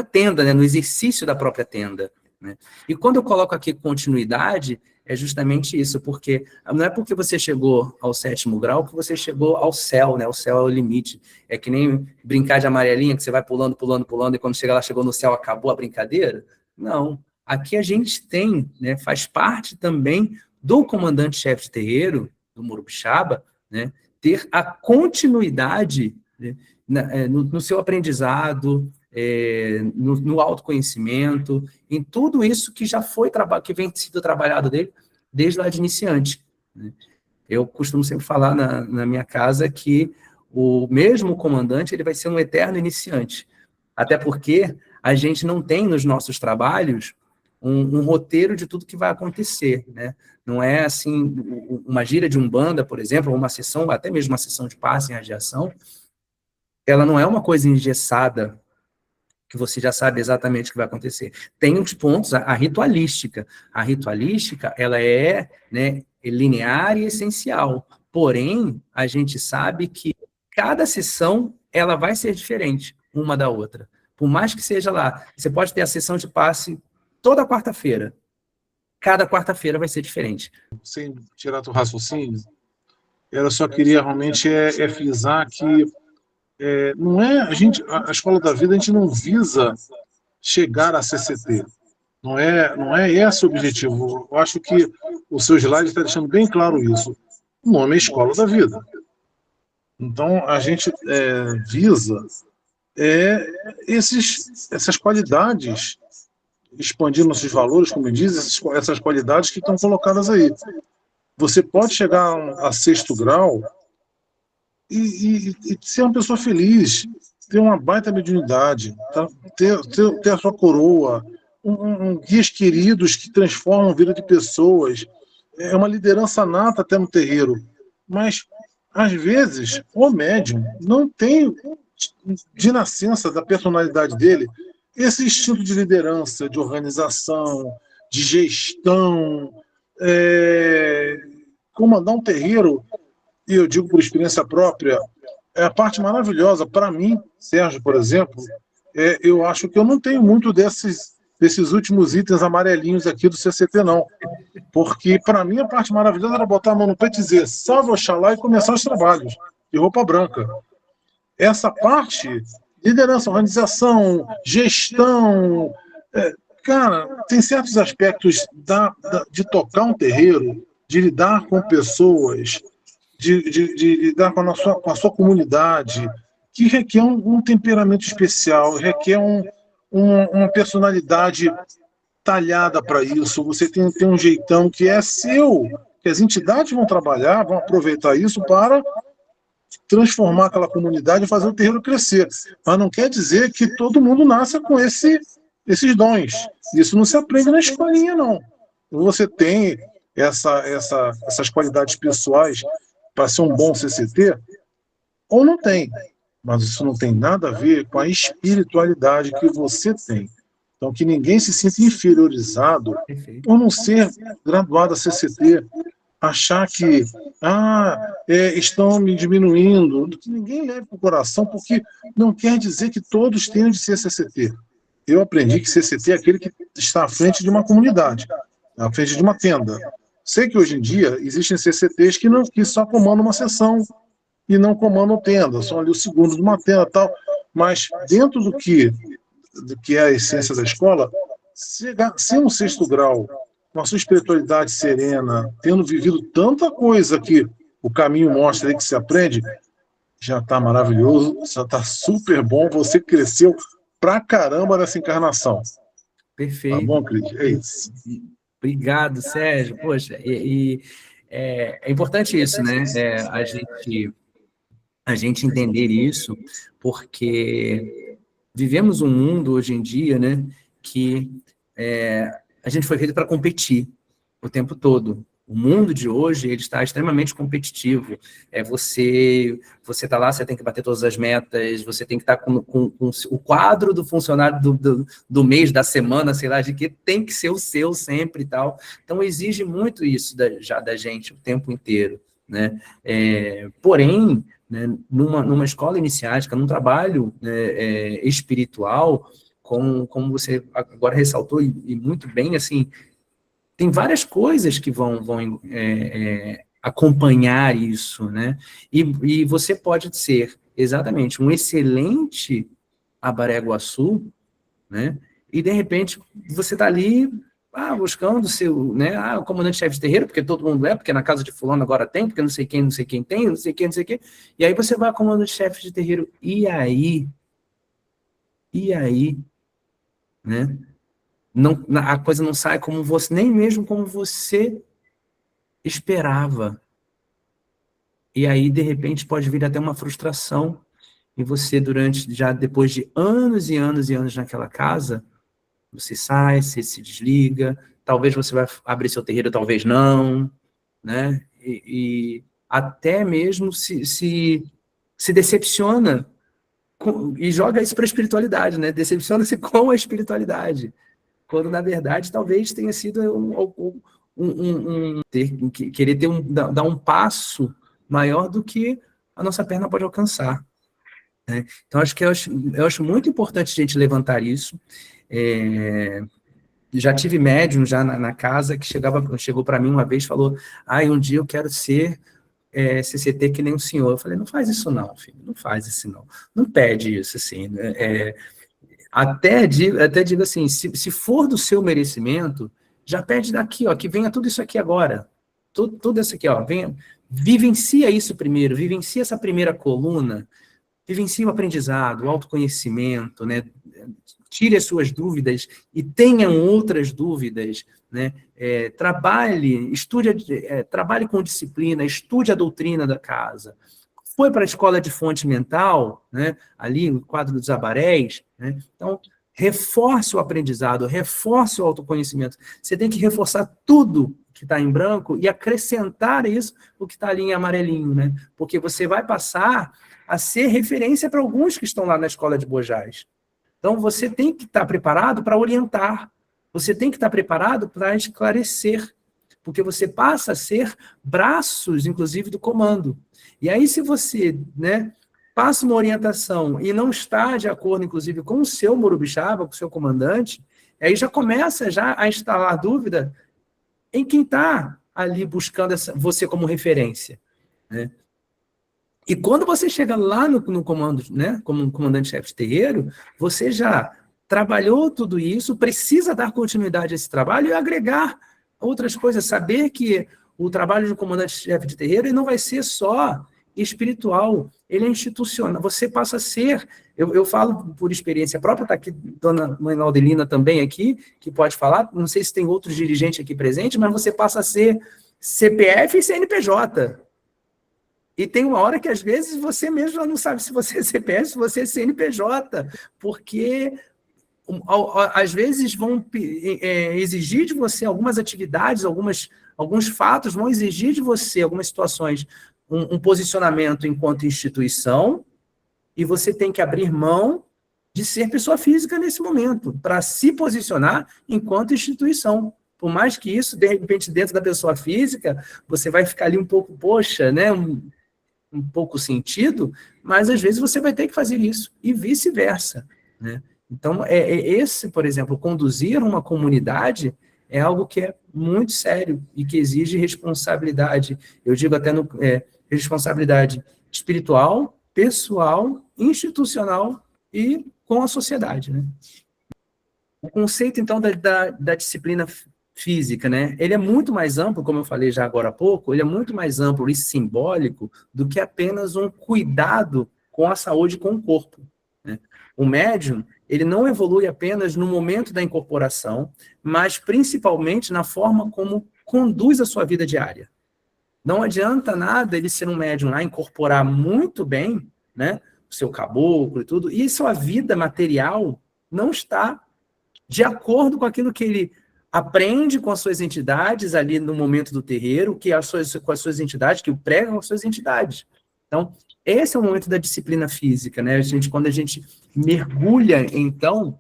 tenda, né, no exercício da própria tenda, né? E quando eu coloco aqui continuidade, é justamente isso, porque não é porque você chegou ao 7º grau que você chegou ao céu, né? O céu é o limite. É que nem brincar de amarelinha, que você vai pulando, e quando chega lá, chegou no céu, acabou a brincadeira. Não. Aqui a gente tem, né, faz parte também do comandante-chefe de terreiro, do Morubixaba, né, ter a continuidade, né, no seu aprendizado, no autoconhecimento, em tudo isso que já foi que vem sido trabalhado dele desde lá de iniciante, né? Eu costumo sempre falar na minha casa que o mesmo comandante ele vai ser um eterno iniciante, até porque a gente não tem nos nossos trabalhos um roteiro de tudo que vai acontecer, né? Não é assim, uma gira de umbanda, por exemplo, ou uma sessão, até mesmo uma sessão de passe em radiação, ela não é uma coisa engessada, que você já sabe exatamente o que vai acontecer. Tem uns pontos, a ritualística. A ritualística, ela é, né, linear e essencial. Porém, a gente sabe que cada sessão, ela vai ser diferente uma da outra. Por mais que seja lá, você pode ter a sessão de passe toda quarta-feira. Cada quarta-feira vai ser diferente. Sem tirar do raciocínio, eu só queria realmente frisar que não é a escola da vida, a gente não visa chegar a CCT. Não é esse o objetivo. Eu acho que o seu slide está deixando bem claro isso. O nome é Escola da Vida. Então, a gente visa essas qualidades, expandir nossos valores, como diz, essas qualidades que estão colocadas aí. Você pode chegar a 6º grau e ser uma pessoa feliz, ter uma baita mediunidade, tá? ter a sua coroa, guias queridos que transformam a vida de pessoas, é uma liderança nata até no terreiro, mas às vezes o médium não tem de nascença da personalidade dele esse instinto de liderança, de organização, de gestão, comandar um terreiro. E eu digo por experiência própria, é a parte maravilhosa. Para mim, Sérgio, por exemplo, eu acho que eu não tenho muito desses últimos itens amarelinhos aqui do CCT, não. Porque, para mim, a parte maravilhosa era botar a mão no peito e dizer salve Oxalá e começar os trabalhos, de roupa branca. Essa parte, liderança, organização, gestão, Cara, tem certos aspectos de tocar um terreiro, de lidar com pessoas, de lidar com a sua comunidade, que requer um temperamento especial, requer uma personalidade talhada para isso. Você tem um jeitão que é seu, que as entidades vão trabalhar, vão aproveitar isso para transformar aquela comunidade e fazer o terreiro crescer. Mas não quer dizer que todo mundo nasça com esses dons. Isso não se aprende na escolinha, não. Você tem essas qualidades pessoais para ser um bom CCT, ou não tem. Mas isso não tem nada a ver com a espiritualidade que você tem. Então, que ninguém se sinta inferiorizado por não ser graduado a CCT, achar que estão me diminuindo, que ninguém leve para o coração, porque não quer dizer que todos tenham de ser CCT. Eu aprendi que CCT é aquele que está à frente de uma comunidade, à frente de uma tenda. Sei que hoje em dia existem CCTs que só comandam uma sessão e não comandam tenda, são ali o segundo de uma tenda e tal, mas dentro do que é a essência da escola, ser um 6º grau, com a sua espiritualidade serena, tendo vivido tanta coisa que o caminho mostra aí que se aprende, já está maravilhoso, já está super bom, você cresceu pra caramba nessa encarnação. Perfeito. Tá bom, Cris? É isso. Obrigado, Sérgio. Poxa, é importante isso, né? A gente entender isso, porque vivemos um mundo hoje em dia, né, que a gente foi feito para competir o tempo todo. O mundo de hoje, ele está extremamente competitivo. Você está lá, você tem que bater todas as metas, você tem que estar com o quadro do funcionário do mês, da semana, sei lá, de que tem que ser o seu sempre e tal. Então, exige muito isso já da gente o tempo inteiro, né? Porém, né, numa escola iniciática, num trabalho espiritual, como você agora ressaltou, e muito bem, assim, tem várias coisas que vão acompanhar isso, né? E você pode ser, exatamente, um excelente abareguaçu, né? E, de repente, você está ali buscando o seu, né? O comandante-chefe de terreiro, porque todo mundo porque na casa de fulano agora tem, porque não sei quem tem, não sei quem. E aí você vai ao comandante-chefe de terreiro, e aí, né? Não, a coisa não sai como você, nem mesmo como você esperava. E aí, de repente, pode vir até uma frustração, e você, depois de anos e anos e anos naquela casa, você sai, você se desliga, talvez você vai abrir seu terreiro, talvez não, né? E até mesmo se decepciona e joga isso para a espiritualidade, né? Decepciona-se com a espiritualidade, quando, na verdade, talvez tenha sido querer dar um passo maior do que a nossa perna pode alcançar, né? Então, eu acho muito importante a gente levantar isso. Já tive médium já na casa que chegou para mim uma vez e falou: um dia eu quero ser CCT que nem o senhor. Eu falei: não faz isso não, filho, não faz isso não. Não pede isso, assim. Até digo assim, se for do seu merecimento, já pede daqui, que venha tudo isso aqui agora. Tudo isso aqui, vivencia isso primeiro, vivencia essa primeira coluna, vivencie o aprendizado, o autoconhecimento, né? Tire as suas dúvidas e tenham outras dúvidas, né? Trabalhe com disciplina, estude a doutrina da casa. Foi para a escola de fonte mental, né? Ali no quadro dos abarés, né? Então, reforce o aprendizado, reforce o autoconhecimento. Você tem que reforçar tudo que está em branco e acrescentar isso, o que está ali em amarelinho, né? Porque você vai passar a ser referência para alguns que estão lá na escola de Bojás. Então, você tem que estar preparado para orientar, você tem que estar preparado para esclarecer, porque você passa a ser braços, inclusive, do comando. E aí, se você, né, passa uma orientação e não está de acordo, inclusive, com o seu Morubixaba, com o seu comandante, aí já começa a instalar dúvida em quem está ali buscando você como referência, né? E quando você chega lá no comando, né, como um comandante-chefe de terreiro, você já trabalhou tudo isso, precisa dar continuidade a esse trabalho e agregar outras coisas, saber que o trabalho de comandante-chefe de terreiro ele não vai ser só espiritual, ele é institucional, você passa a ser, eu falo por experiência própria, está aqui dona Mãe Laudelina também aqui, que pode falar, não sei se tem outros dirigentes aqui presentes, mas você passa a ser CPF e CNPJ. E tem uma hora que, às vezes, você mesmo não sabe se você é CPF, se você é CNPJ, porque, às vezes, vão exigir de você algumas atividades, alguns fatos vão exigir de você, algumas situações, um posicionamento enquanto instituição, e você tem que abrir mão de ser pessoa física nesse momento, para se posicionar enquanto instituição. Por mais que isso, de repente, dentro da pessoa física, você vai ficar ali um pouco, poxa, né, um pouco sentido, mas às vezes você vai ter que fazer isso, e vice-versa, né? Então, esse, por exemplo, conduzir uma comunidade é algo que é muito sério e que exige responsabilidade. Eu digo até responsabilidade espiritual, pessoal, institucional e com a sociedade, né? O conceito, então, da disciplina física, né? Ele é muito mais amplo, como eu falei já agora há pouco, ele é muito mais amplo e simbólico do que apenas um cuidado com a saúde, com o corpo, né? O médium, ele não evolui apenas no momento da incorporação, mas principalmente na forma como conduz a sua vida diária. Não adianta nada ele ser um médium lá, incorporar muito bem, né, o seu caboclo e tudo, e sua vida material não está de acordo com aquilo que ele aprende com as suas entidades ali no momento do terreiro, com as suas entidades, que o pregam com as suas entidades. Então, esse é o momento da disciplina física, né? Quando a gente mergulha, então,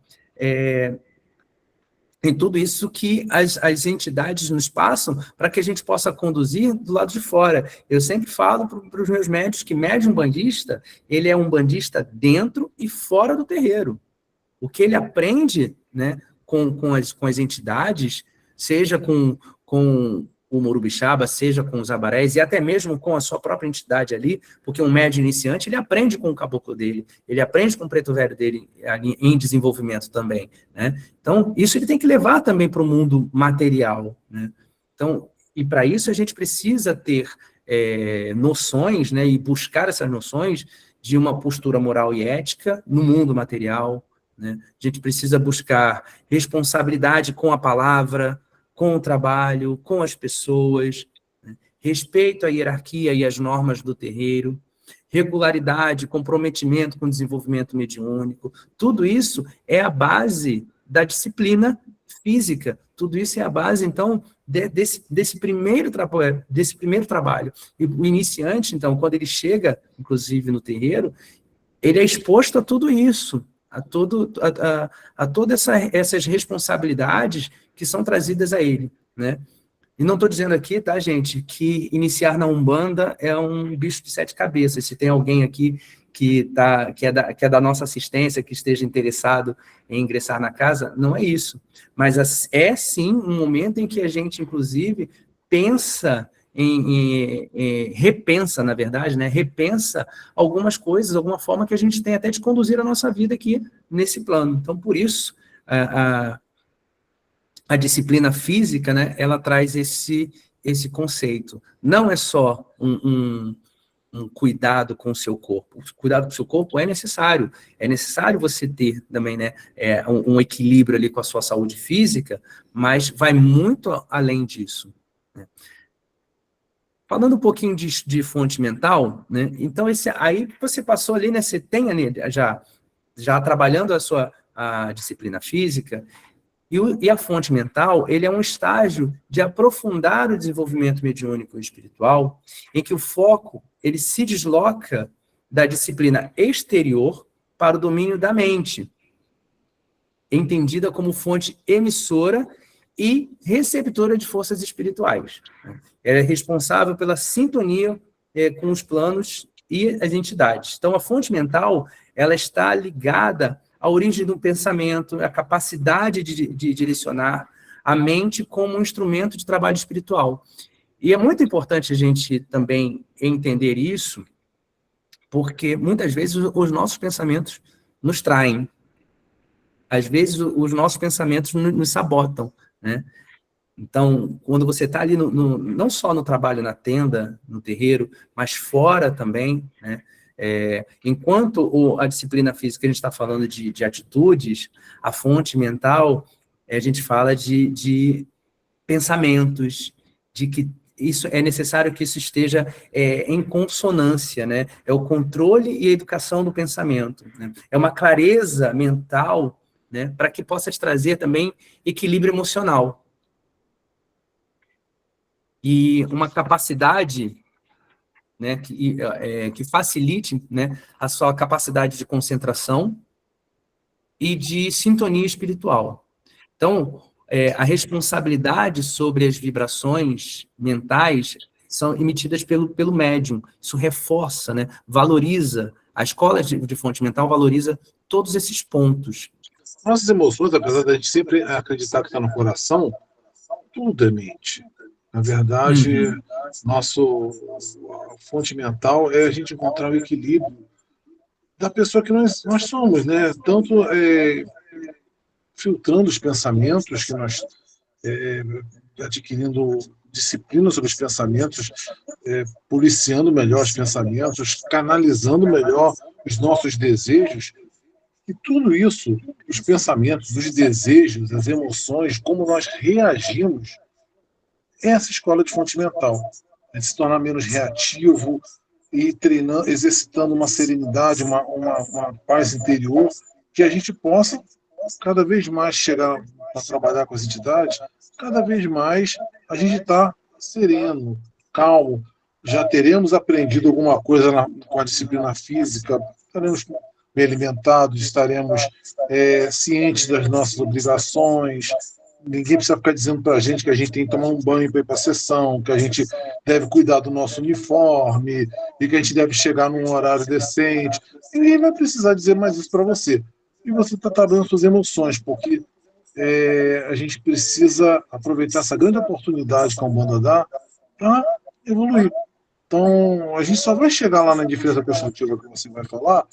em tudo isso que as entidades nos passam para que a gente possa conduzir do lado de fora. Eu sempre falo para os meus médios que médium bandista, ele é um bandista dentro e fora do terreiro. O que ele aprende, né, com as entidades, seja com o Morubixaba, seja com os abarés, e até mesmo com a sua própria entidade ali, porque um médium iniciante, ele aprende com o caboclo dele, ele aprende com o preto velho dele ali em desenvolvimento também, né? Então, isso ele tem que levar também para o mundo material, né? Então, e para isso a gente precisa ter noções, né, e buscar essas noções de uma postura moral e ética no mundo material, né? A gente precisa buscar responsabilidade com a palavra, com o trabalho, com as pessoas, né? Respeito à hierarquia e às normas do terreiro, regularidade, comprometimento com o desenvolvimento mediúnico, tudo isso é a base da disciplina física, tudo isso é a base, então, desse primeiro trabalho. E o iniciante, então, quando ele chega, inclusive, no terreiro, ele é exposto a tudo isso, a todas essas responsabilidades que são trazidas a ele, né? E não estou dizendo aqui, tá, gente, que iniciar na Umbanda é um bicho de 7 cabeças. Se tem alguém aqui que é da nossa assistência, que esteja interessado em ingressar na casa, não é isso. Mas é, sim, um momento em que a gente, inclusive, pensa repensa, na verdade, né? Repensa algumas coisas, alguma forma que a gente tem até de conduzir a nossa vida aqui nesse plano. Então, por isso, a disciplina física, né, ela traz esse conceito. Não é só um cuidado com o seu corpo. O cuidado com o seu corpo é necessário você ter também, né, um equilíbrio ali com a sua saúde física, mas vai muito além disso, né? Falando um pouquinho de fonte mental, né? Então, aí você passou ali, né? Você tem ali já trabalhando a disciplina física, e a fonte mental, ele é um estágio de aprofundar o desenvolvimento mediúnico e espiritual, em que o foco, ele se desloca da disciplina exterior para o domínio da mente, entendida como fonte emissora e receptora de forças espirituais. Ela é responsável pela sintonia com os planos e as entidades. Então, a fonte mental, ela está ligada à origem do pensamento, à capacidade de direcionar a mente como um instrumento de trabalho espiritual. E é muito importante a gente também entender isso, porque muitas vezes os nossos pensamentos nos traem. às vezes os nossos pensamentos nos sabotam, né? Então, quando você está ali, não só no trabalho na tenda, no terreiro, mas fora também, né? Enquanto a disciplina física, a gente está falando de atitudes, a fonte mental, a gente fala de pensamentos, de que isso é necessário que isso esteja em consonância, né? É o controle e a educação do pensamento, né? É uma clareza mental, né? Para que possa te trazer também equilíbrio emocional. E uma capacidade, né, que facilite, né, a sua capacidade de concentração e de sintonia espiritual. Então, a responsabilidade sobre as vibrações mentais são emitidas pelo médium. Isso reforça, né, valoriza. A escola de fonte mental valoriza todos esses pontos. Nossas emoções, apesar de a gente sempre acreditar que está no coração, tudo é mente. Na verdade, a fonte mental é a gente encontrar o equilíbrio da pessoa que nós somos, né? Tanto filtrando os pensamentos, que nós adquirindo disciplina sobre os pensamentos, policiando melhor os pensamentos, canalizando melhor os nossos desejos. E tudo isso, os pensamentos, os desejos, as emoções, como nós reagimos, essa escola de fonte mental. A gente se tornar menos reativo e treinando, exercitando uma serenidade, uma paz interior, que a gente possa cada vez mais chegar a trabalhar com as entidades, cada vez mais a gente está sereno, calmo, já teremos aprendido alguma coisa com a disciplina física, estaremos bem alimentados, estaremos cientes das nossas obrigações. Ninguém precisa ficar dizendo para a gente que a gente tem que tomar um banho para ir para a sessão, que a gente deve cuidar do nosso uniforme e que a gente deve chegar num horário decente. Ninguém vai precisar dizer mais isso para você. E você está trabalhando suas emoções, porque a gente precisa aproveitar essa grande oportunidade que a Umbanda dá para evoluir. Então, a gente só vai chegar lá na indiferença construtiva que você vai falar,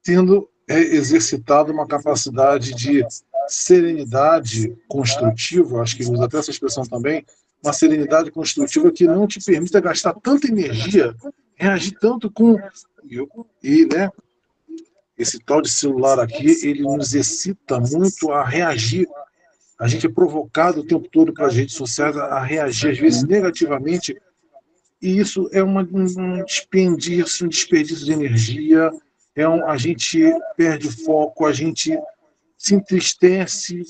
tendo exercitado uma capacidade de serenidade construtiva, acho que usa até essa expressão também, uma serenidade construtiva que não te permita gastar tanta energia, reagir tanto com... né, esse tal de celular aqui, ele nos excita muito a reagir. A gente é provocado o tempo todo pelas redes sociais a reagir, às vezes negativamente, e isso é um desperdício de energia, a gente perde foco, a gente se entristece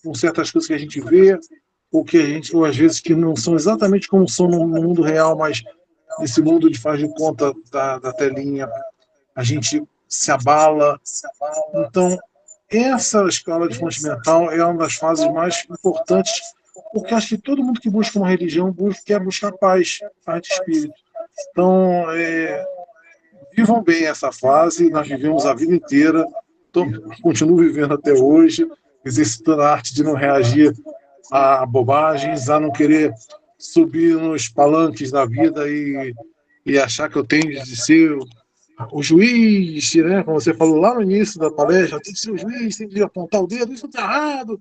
com certas coisas que a gente vê, ou às vezes que não são exatamente como são no mundo real, mas nesse mundo de faz de conta da telinha, a gente se abala. Então, essa escala de fonte mental é uma das fases mais importantes, porque acho que todo mundo que busca uma religião quer buscar paz de espírito. Então, vivam bem essa fase, nós vivemos a vida inteira, continuo vivendo até hoje, exercitando a arte de não reagir a bobagens, a não querer subir nos palanques da vida e achar que eu tenho de ser o juiz, né? Como você falou lá no início da palestra, tem que ser o juiz, tem que apontar o dedo, isso está errado,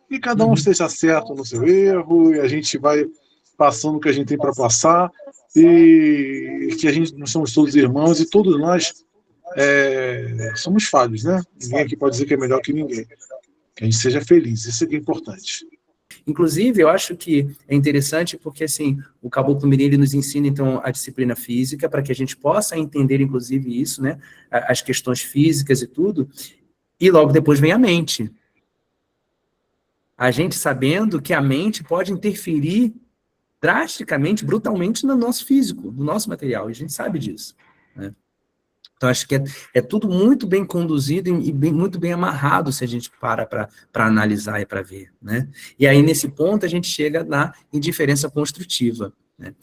e cada um esteja certo no seu erro, e a gente vai passando o que a gente tem para passar, e que nós somos todos irmãos, e todos nós somos falhos, né? Ninguém aqui pode dizer que é melhor que ninguém. Que a gente seja feliz, isso é que é importante. Inclusive, eu acho que é interessante porque, assim, o Caboclo Mirim, ele nos ensina, então, a disciplina física, para que a gente possa entender, inclusive, isso, né? As questões físicas e tudo, e logo depois vem a mente. A gente sabendo que a mente pode interferir drasticamente, brutalmente no nosso físico, no nosso material, e a gente sabe disso, né? Então, acho que é tudo muito bem conduzido e muito bem amarrado se a gente para analisar e para ver, né? E aí, nesse ponto, a gente chega na indiferença construtiva, né?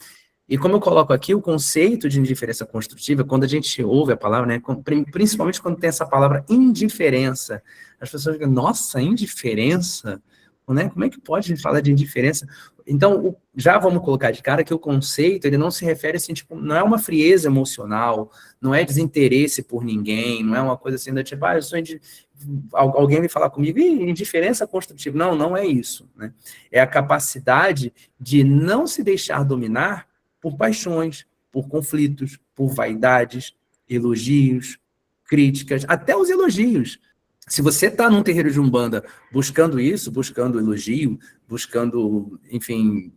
E como eu coloco aqui, o conceito de indiferença construtiva, quando a gente ouve a palavra, né, principalmente quando tem essa palavra indiferença, as pessoas dizem, nossa, indiferença? Né? Como é que pode a gente falar de indiferença? Então, já vamos colocar de cara que o conceito, ele não se refere assim, tipo, não é uma frieza emocional, não é desinteresse por ninguém, não é uma coisa assim, da tipo, eu sou alguém me falar comigo, indiferença construtiva. Não, não é isso, né? É a capacidade de não se deixar dominar por paixões, por conflitos, por vaidades, elogios, críticas, até os elogios. Se você está num terreiro de Umbanda buscando isso, buscando elogio, buscando, enfim,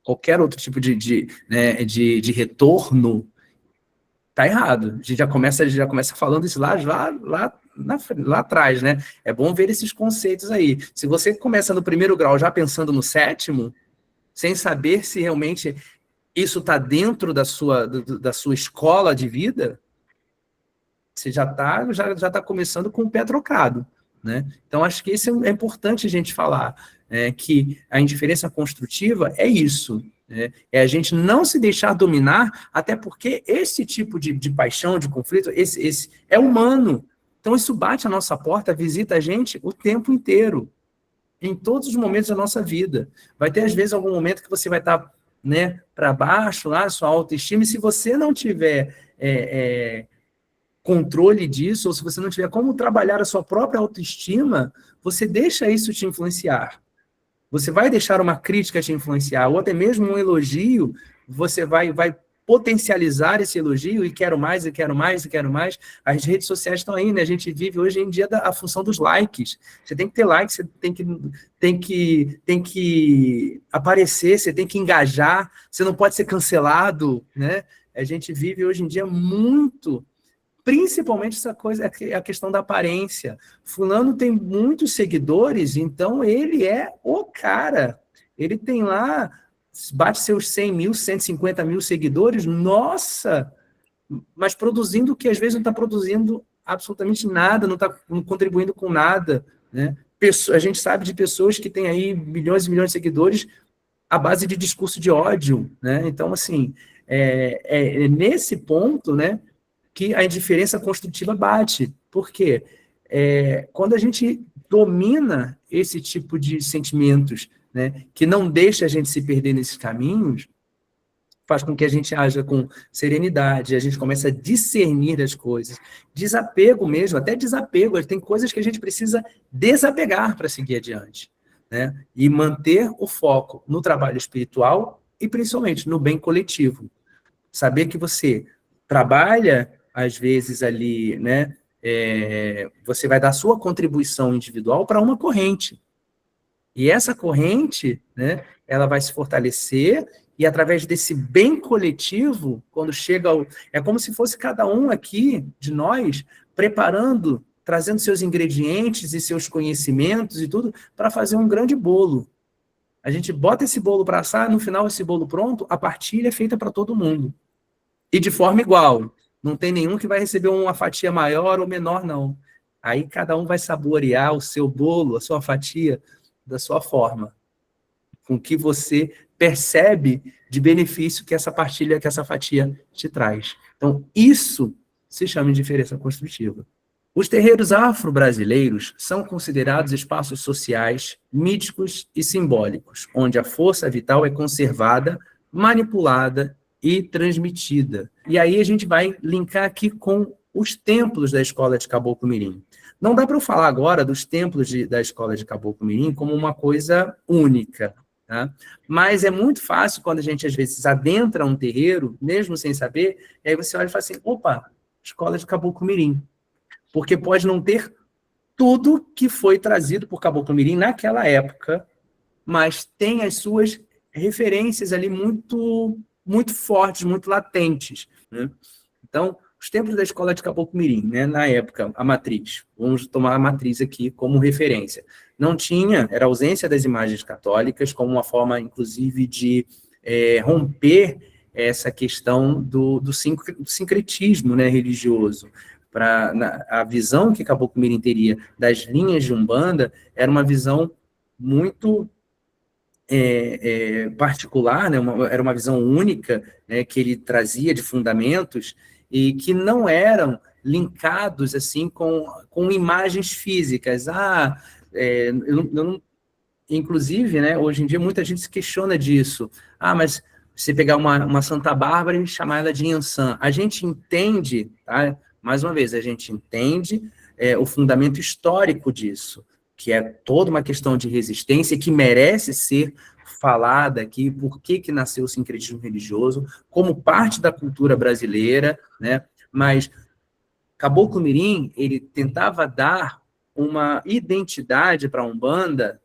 qualquer outro tipo né, de retorno, tá errado. A gente já começa falando isso lá atrás, né? É bom ver esses conceitos aí. Se você começa no primeiro grau já pensando no sétimo, sem saber se realmente isso está dentro da sua escola de vida, você já tá começando com o pé trocado, né? Então, acho que isso é importante a gente falar, que a indiferença construtiva é isso, né? É a gente não se deixar dominar, até porque esse tipo de paixão, de conflito, esse é humano. Então, isso bate a nossa porta, visita a gente o tempo inteiro, em todos os momentos da nossa vida. Vai ter, às vezes, algum momento que você vai estar, né, para baixo, lá, sua autoestima, e se você não tiver controle disso, ou se você não tiver como trabalhar a sua própria autoestima, você deixa isso te influenciar. Você vai deixar uma crítica te influenciar, ou até mesmo um elogio, você vai potencializar esse elogio, e quero mais, e quero mais, e quero mais. As redes sociais estão aí, né? A gente vive hoje em dia a função dos likes. Você tem que ter likes, você tem que aparecer, você tem que engajar, você não pode ser cancelado, né? A gente vive hoje em dia muito, principalmente essa coisa, a questão da aparência. Fulano tem muitos seguidores, então ele é o cara. Ele tem lá, bate seus 100 mil, 150 mil seguidores, nossa! Mas produzindo o que às vezes não está produzindo absolutamente nada, não está contribuindo com nada, né? A gente sabe de pessoas que têm aí milhões e milhões de seguidores à base de discurso de ódio, né? Então, assim, é nesse ponto, né, que a indiferença construtiva bate. Por quê? Quando a gente domina esse tipo de sentimentos, né, que não deixa a gente se perder nesses caminhos, faz com que a gente haja com serenidade, a gente começa a discernir as coisas. Desapego mesmo, até desapego. Tem coisas que a gente precisa desapegar para seguir adiante, né? E manter o foco no trabalho espiritual e, principalmente, no bem coletivo. Saber que você trabalha, às vezes, ali, né? Você vai dar sua contribuição individual para uma corrente. E essa corrente, né, ela vai se fortalecer, e através desse bem coletivo, quando chega é como se fosse cada um aqui, de nós, preparando, trazendo seus ingredientes e seus conhecimentos e tudo, para fazer um grande bolo. A gente bota esse bolo para assar, no final esse bolo pronto, a partilha é feita para todo mundo. E de forma igual. Não tem nenhum que vai receber uma fatia maior ou menor, não. Aí cada um vai saborear o seu bolo, a sua fatia, da sua forma, com que você percebe de benefício que essa partilha, que essa fatia te traz. Então, isso se chama de indiferença construtiva. Os terreiros afro-brasileiros são considerados espaços sociais, místicos e simbólicos, onde a força vital é conservada, manipulada e transmitida. E aí a gente vai linkar aqui com os templos da Escola de Caboclo Mirim. Não dá para eu falar agora dos templos da Escola de Caboclo Mirim como uma coisa única, tá? Mas é muito fácil quando a gente, às vezes, adentra um terreiro, mesmo sem saber, e aí você olha e fala assim, opa, Escola de Caboclo Mirim. Porque pode não ter tudo que foi trazido por Caboclo Mirim naquela época, mas tem as suas referências ali muito, muito fortes, muito latentes, né? Então, os templos da Escola de Caboclo Mirim, né, na época, a matriz, vamos tomar a matriz aqui como referência, não tinha, era a ausência das imagens católicas, como uma forma, inclusive, de romper essa questão do sincretismo, né, religioso. A visão que Caboclo Mirim teria das linhas de Umbanda era uma visão muito particular, né, era uma visão única, né, que ele trazia de fundamentos, e que não eram linkados assim com imagens físicas. Eu inclusive, né, hoje em dia muita gente se questiona disso. Ah, mas você pegar uma Santa Bárbara e chamar ela de Yansan. A gente entende, tá? Mais uma vez, a gente entende o fundamento histórico disso, que é toda uma questão de resistência que merece ser falada aqui, por que nasceu o sincretismo religioso, como parte da cultura brasileira, né? Mas Caboclo Mirim, ele tentava dar uma identidade para a Umbanda,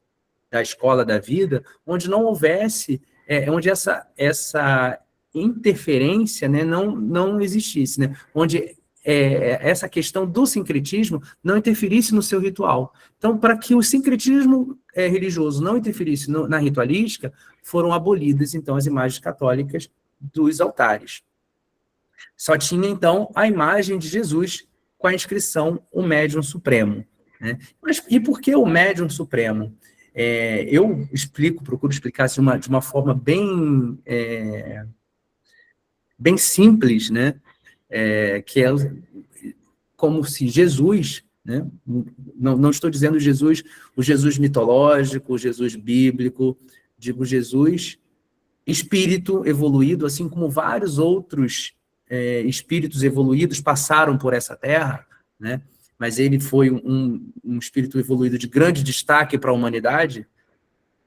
da escola da vida, onde não houvesse, onde essa interferência, né, não existisse, né? Onde essa questão do sincretismo não interferisse no seu ritual. Então, para que o sincretismo religioso não interferisse na ritualística, foram abolidas, então, as imagens católicas dos altares. Só tinha, então, a imagem de Jesus com a inscrição o Médium Supremo, né? Mas, e por que o Médium Supremo? Eu procuro explicar assim, de uma forma bem simples, né? Que é como se Jesus, né? Não estou dizendo o Jesus mitológico, o Jesus bíblico, digo Jesus espírito evoluído, assim como vários outros espíritos evoluídos passaram por essa terra, né? Mas ele foi um espírito evoluído de grande destaque para a humanidade,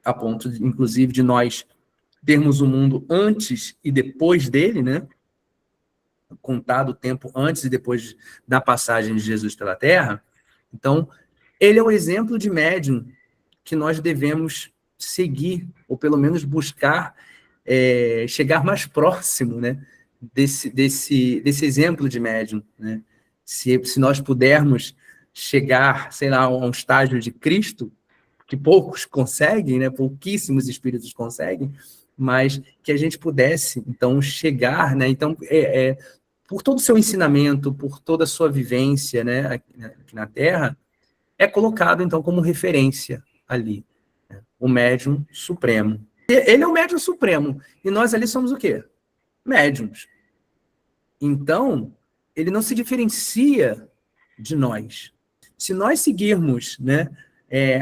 a ponto, inclusive, de nós termos o mundo antes e depois dele, né? Contado o tempo antes e depois da passagem de Jesus pela Terra. Então, ele é o exemplo de médium que nós devemos seguir, ou pelo menos buscar chegar mais próximo, né? Desse exemplo de médium, né? Se nós pudermos chegar, sei lá, a um estágio de Cristo, que poucos conseguem, né? Pouquíssimos espíritos conseguem, mas que a gente pudesse, então, chegar, né? Então, por todo o seu ensinamento, por toda a sua vivência, né, aqui na Terra, é colocado, então, como referência ali, né? O Médium Supremo. Ele é o Médium Supremo, e nós ali somos o quê? Médiums. Então, ele não se diferencia de nós. Se nós seguirmos, né,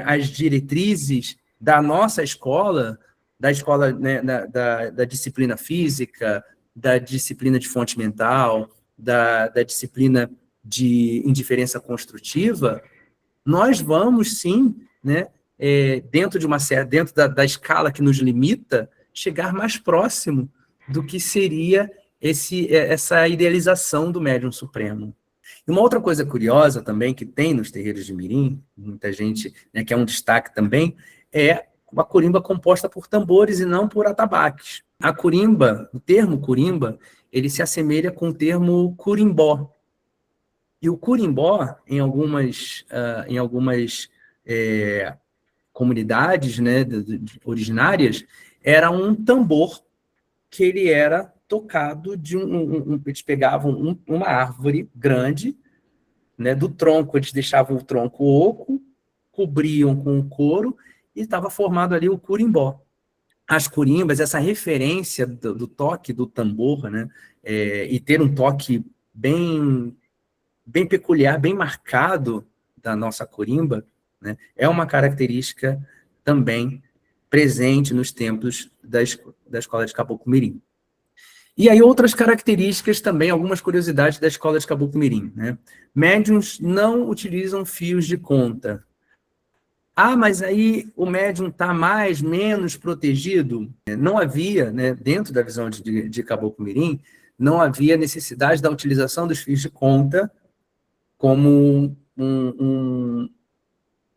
as diretrizes da nossa escola, da escola, né, da disciplina física, da disciplina de fonte mental, da disciplina de indiferença construtiva, nós vamos sim, né, dentro da escala que nos limita, chegar mais próximo do que seria essa idealização do Médium Supremo. E uma outra coisa curiosa também que tem nos terreiros de Mirim, muita gente, né, que é um destaque também, é uma corimba composta por tambores e não por atabaques. A corimba, o termo corimba, ele se assemelha com o termo curimbó. E o curimbó, em algumas comunidades, né, originárias, era um tambor que ele era tocado eles pegavam uma árvore grande, né, do tronco, eles deixavam o tronco oco, cobriam com o couro e estava formado ali o curimbó. As curimbas, essa referência do toque do tambor, né, e ter um toque bem peculiar, bem marcado da nossa corimba, né, é uma característica também presente nos templos da escola de Caboclo Mirim. E aí outras características também, algumas curiosidades da escola de Caboclo Mirim, né? Médiuns não utilizam fios de conta. Ah, mas aí o médium está menos protegido? Não havia, né, dentro da visão de Caboclo Mirim, não havia necessidade da utilização dos fios de conta como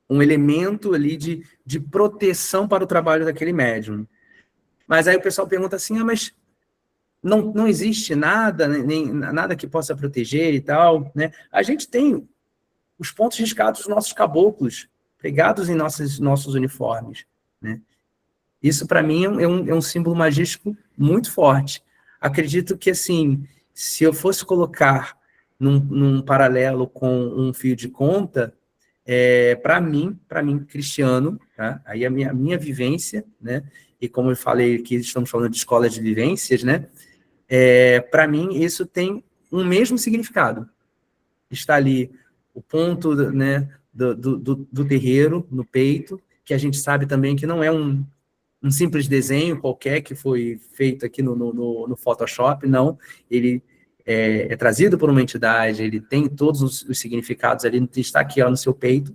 um elemento ali de proteção para o trabalho daquele médium. Mas aí o pessoal pergunta assim, mas não existe nada, nem nada que possa proteger e tal, né? A gente tem os pontos riscados dos nossos caboclos, pregados em nossos uniformes, né? Isso, para mim, é um símbolo magístico muito forte. Acredito que, assim, se eu fosse colocar num paralelo com um fio de conta, para mim, cristiano, tá? Aí a minha vivência, né? E como eu falei aqui, estamos falando de escola de vivências, né? Para mim, isso tem um mesmo significado. Está ali o ponto, né, do terreiro, no peito, que a gente sabe também que não é um simples desenho qualquer que foi feito aqui no Photoshop, não. Ele é trazido por uma entidade, ele tem todos os significados ali, está aqui ó, no seu peito.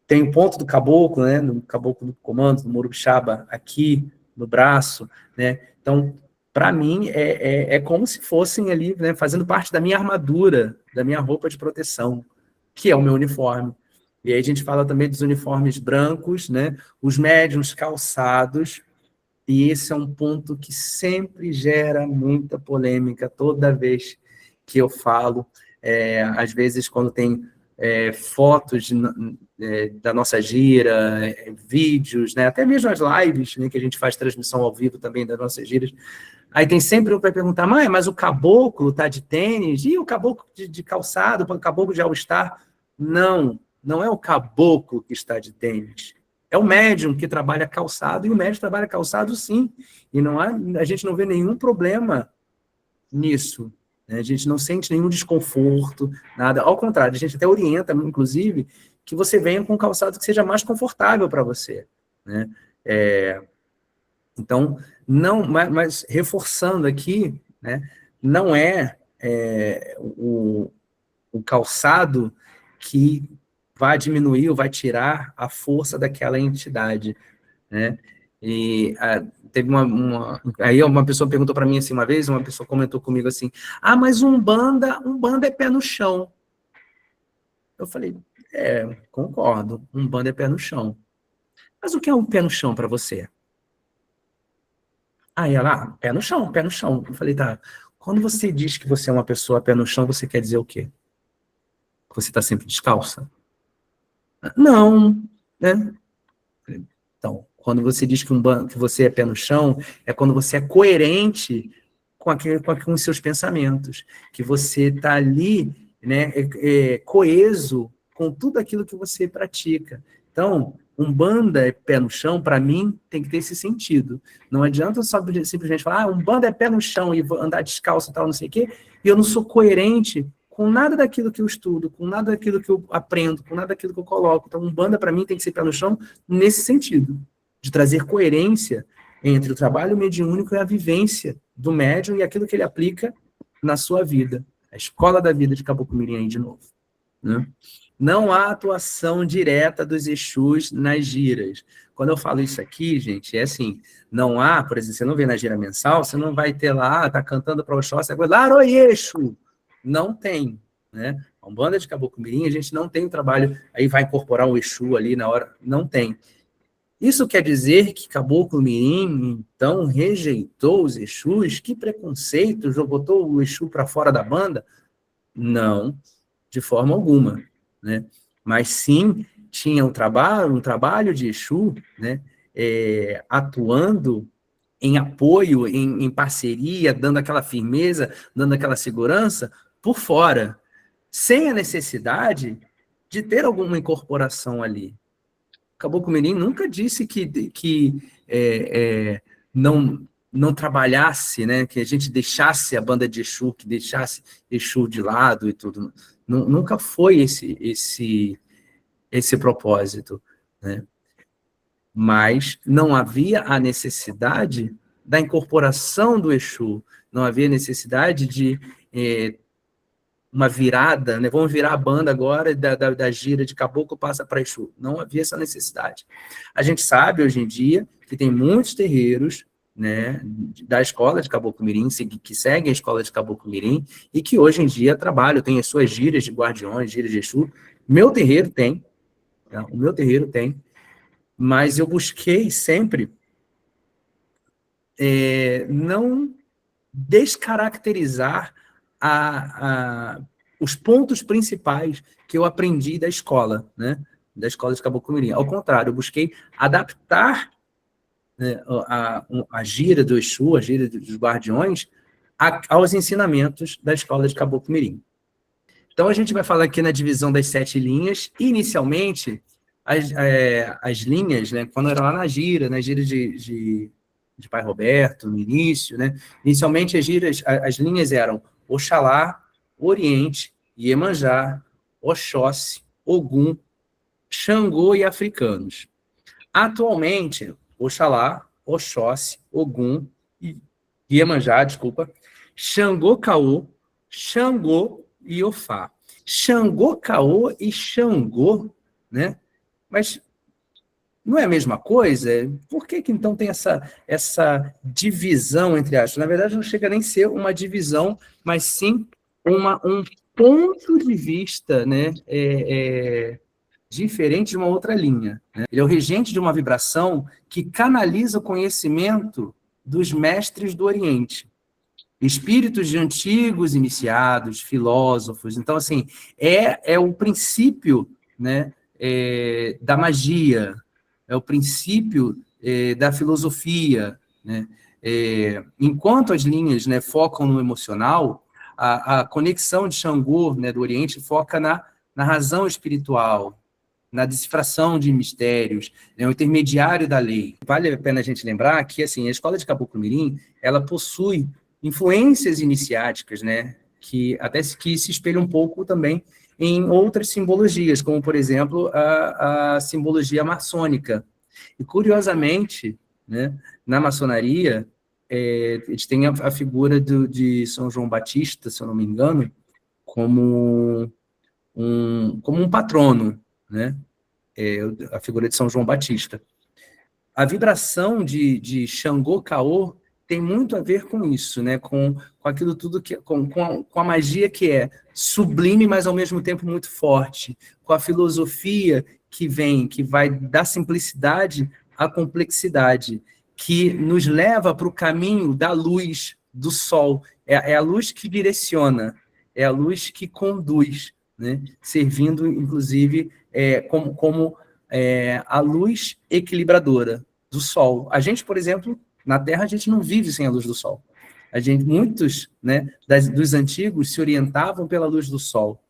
Tem o ponto do caboclo, né, no caboclo do comando, do Morubixaba, aqui no braço, né? Então, para mim, é como se fossem ali, né, fazendo parte da minha armadura, da minha roupa de proteção, que é o meu uniforme. E aí a gente fala também dos uniformes brancos, né, os médiuns calçados, e esse é um ponto que sempre gera muita polêmica, toda vez que eu falo, às vezes quando tem fotos da nossa gira, vídeos, né, até mesmo as lives, né, que a gente faz transmissão ao vivo também das nossas giras, aí tem sempre um que vai perguntar, mãe, mas o caboclo tá de tênis? E o caboclo de calçado, o caboclo de all-star? Não, não é o caboclo que está de tênis. É o médium que trabalha calçado, e o médium trabalha calçado sim. E a gente não vê nenhum problema nisso. Né? A gente não sente nenhum desconforto, nada. Ao contrário, a gente até orienta, inclusive, que você venha com um calçado que seja mais confortável para você. Né? Então, não, mas reforçando aqui, né, não o calçado que vai diminuir ou vai tirar a força daquela entidade, né? E teve aí uma pessoa perguntou para mim assim uma vez, uma pessoa comentou comigo assim, mas Umbanda é pé no chão. Eu falei, concordo, Umbanda é pé no chão. Mas o que é um pé no chão para você? Aí ela, pé no chão, pé no chão. Eu falei, tá, quando você diz que você é uma pessoa pé no chão, você quer dizer o quê? Que você está sempre descalça? Não, né? Então, quando você diz que você é pé no chão, é quando você é coerente com os seus pensamentos, que você está ali, né, coeso com tudo aquilo que você pratica. Então, Umbanda é pé no chão, para mim, tem que ter esse sentido. Não adianta só simplesmente falar, Umbanda é pé no chão e vou andar descalço e tal, não sei o quê, e eu não sou coerente com nada daquilo que eu estudo, com nada daquilo que eu aprendo, com nada daquilo que eu coloco. Então, Umbanda, para mim, tem que ser pé no chão nesse sentido, de trazer coerência entre o trabalho mediúnico e a vivência do médium e aquilo que ele aplica na sua vida. A escola da vida de Caboclo Mirim aí de novo. Né? Não há atuação direta dos Exus nas giras. Quando eu falo isso aqui, gente, é assim, não há, por exemplo, você não vê na gira mensal, você não vai ter lá, tá cantando para o Oxóssi, agora, Laroie Exu! Não tem, né? A Umbanda de Caboclo Mirim, a gente não tem o trabalho, aí vai incorporar o Exu ali na hora, não tem. Isso quer dizer que Caboclo Mirim, então, rejeitou os Exus? Que preconceito, botou o Exu para fora da banda? Não, de forma alguma, né? Mas sim, tinha um trabalho de Exu, né? Atuando em apoio, em parceria, dando aquela firmeza, dando aquela segurança por fora, sem a necessidade de ter alguma incorporação ali. Caboclo Mirim nunca disse que não trabalhasse, né? Que a gente deixasse a banda de Exu, que deixasse Exu de lado e tudo. Nunca foi esse propósito, né? Mas não havia a necessidade da incorporação do Exu, não havia necessidade de uma virada, né? Vamos virar a banda agora, da gira de Caboclo passa para Exu. Não havia essa necessidade. A gente sabe, hoje em dia, que tem muitos terreiros, né, da escola de Caboclo Mirim, que seguem a escola de Caboclo Mirim, e que hoje em dia trabalham, tem as suas giras de guardiões, giras de Exu. Meu terreiro tem, tá? O meu terreiro tem, mas eu busquei sempre não descaracterizar os pontos principais que eu aprendi da escola, né? Da escola de Caboclo Mirim. Ao contrário, eu busquei adaptar, né, a gira do Exu, a gira dos guardiões, aos ensinamentos da escola de Caboclo Mirim. Então, a gente vai falar aqui na divisão das 7 linhas. Inicialmente, as linhas, né, quando era lá na gira de Pai Roberto, no início, né? Inicialmente as linhas eram Oxalá, Oriente, Iemanjá, Oxóssi, Ogum, Xangô e africanos. Atualmente, Oxalá, Oxóssi, Ogum, Iemanjá, desculpa, Xangô Caô, Xangô e Ofá. Xangô Caô e Xangô, né? Mas não é a mesma coisa? Por que então tem essa divisão entre aspas? Na verdade, não chega nem a ser uma divisão, mas sim um ponto de vista, né, diferente de uma outra linha. Né? Ele é o regente de uma vibração que canaliza o conhecimento dos mestres do Oriente. Espíritos de antigos iniciados, filósofos. Então, assim, é o princípio, né, da magia, é o princípio da filosofia. Né? Enquanto as linhas, né, focam no emocional, a conexão de Xangô, né, do Oriente, foca na razão espiritual, na decifração de mistérios, né, o intermediário da lei. Vale a pena a gente lembrar que assim, a escola de Caboclo Mirim, ela possui influências iniciáticas, né, que até que se espelham um pouco também em outras simbologias, como, por exemplo, a simbologia maçônica. E, curiosamente, né, na maçonaria, eles têm a figura de São João Batista, se eu não me engano, como um patrono, né? A figura de São João Batista. A vibração de Xangô Caô tem muito a ver com isso, né? Com aquilo tudo que com a magia que é sublime, mas ao mesmo tempo muito forte, com a filosofia que vai da simplicidade à complexidade, que nos leva para o caminho da luz, do sol. É a luz que direciona, é a luz que conduz, né? Servindo, inclusive, como a luz equilibradora do sol. A gente, por exemplo, na Terra, a gente não vive sem a luz do sol. Muitos, né, dos antigos se orientavam pela luz do sol.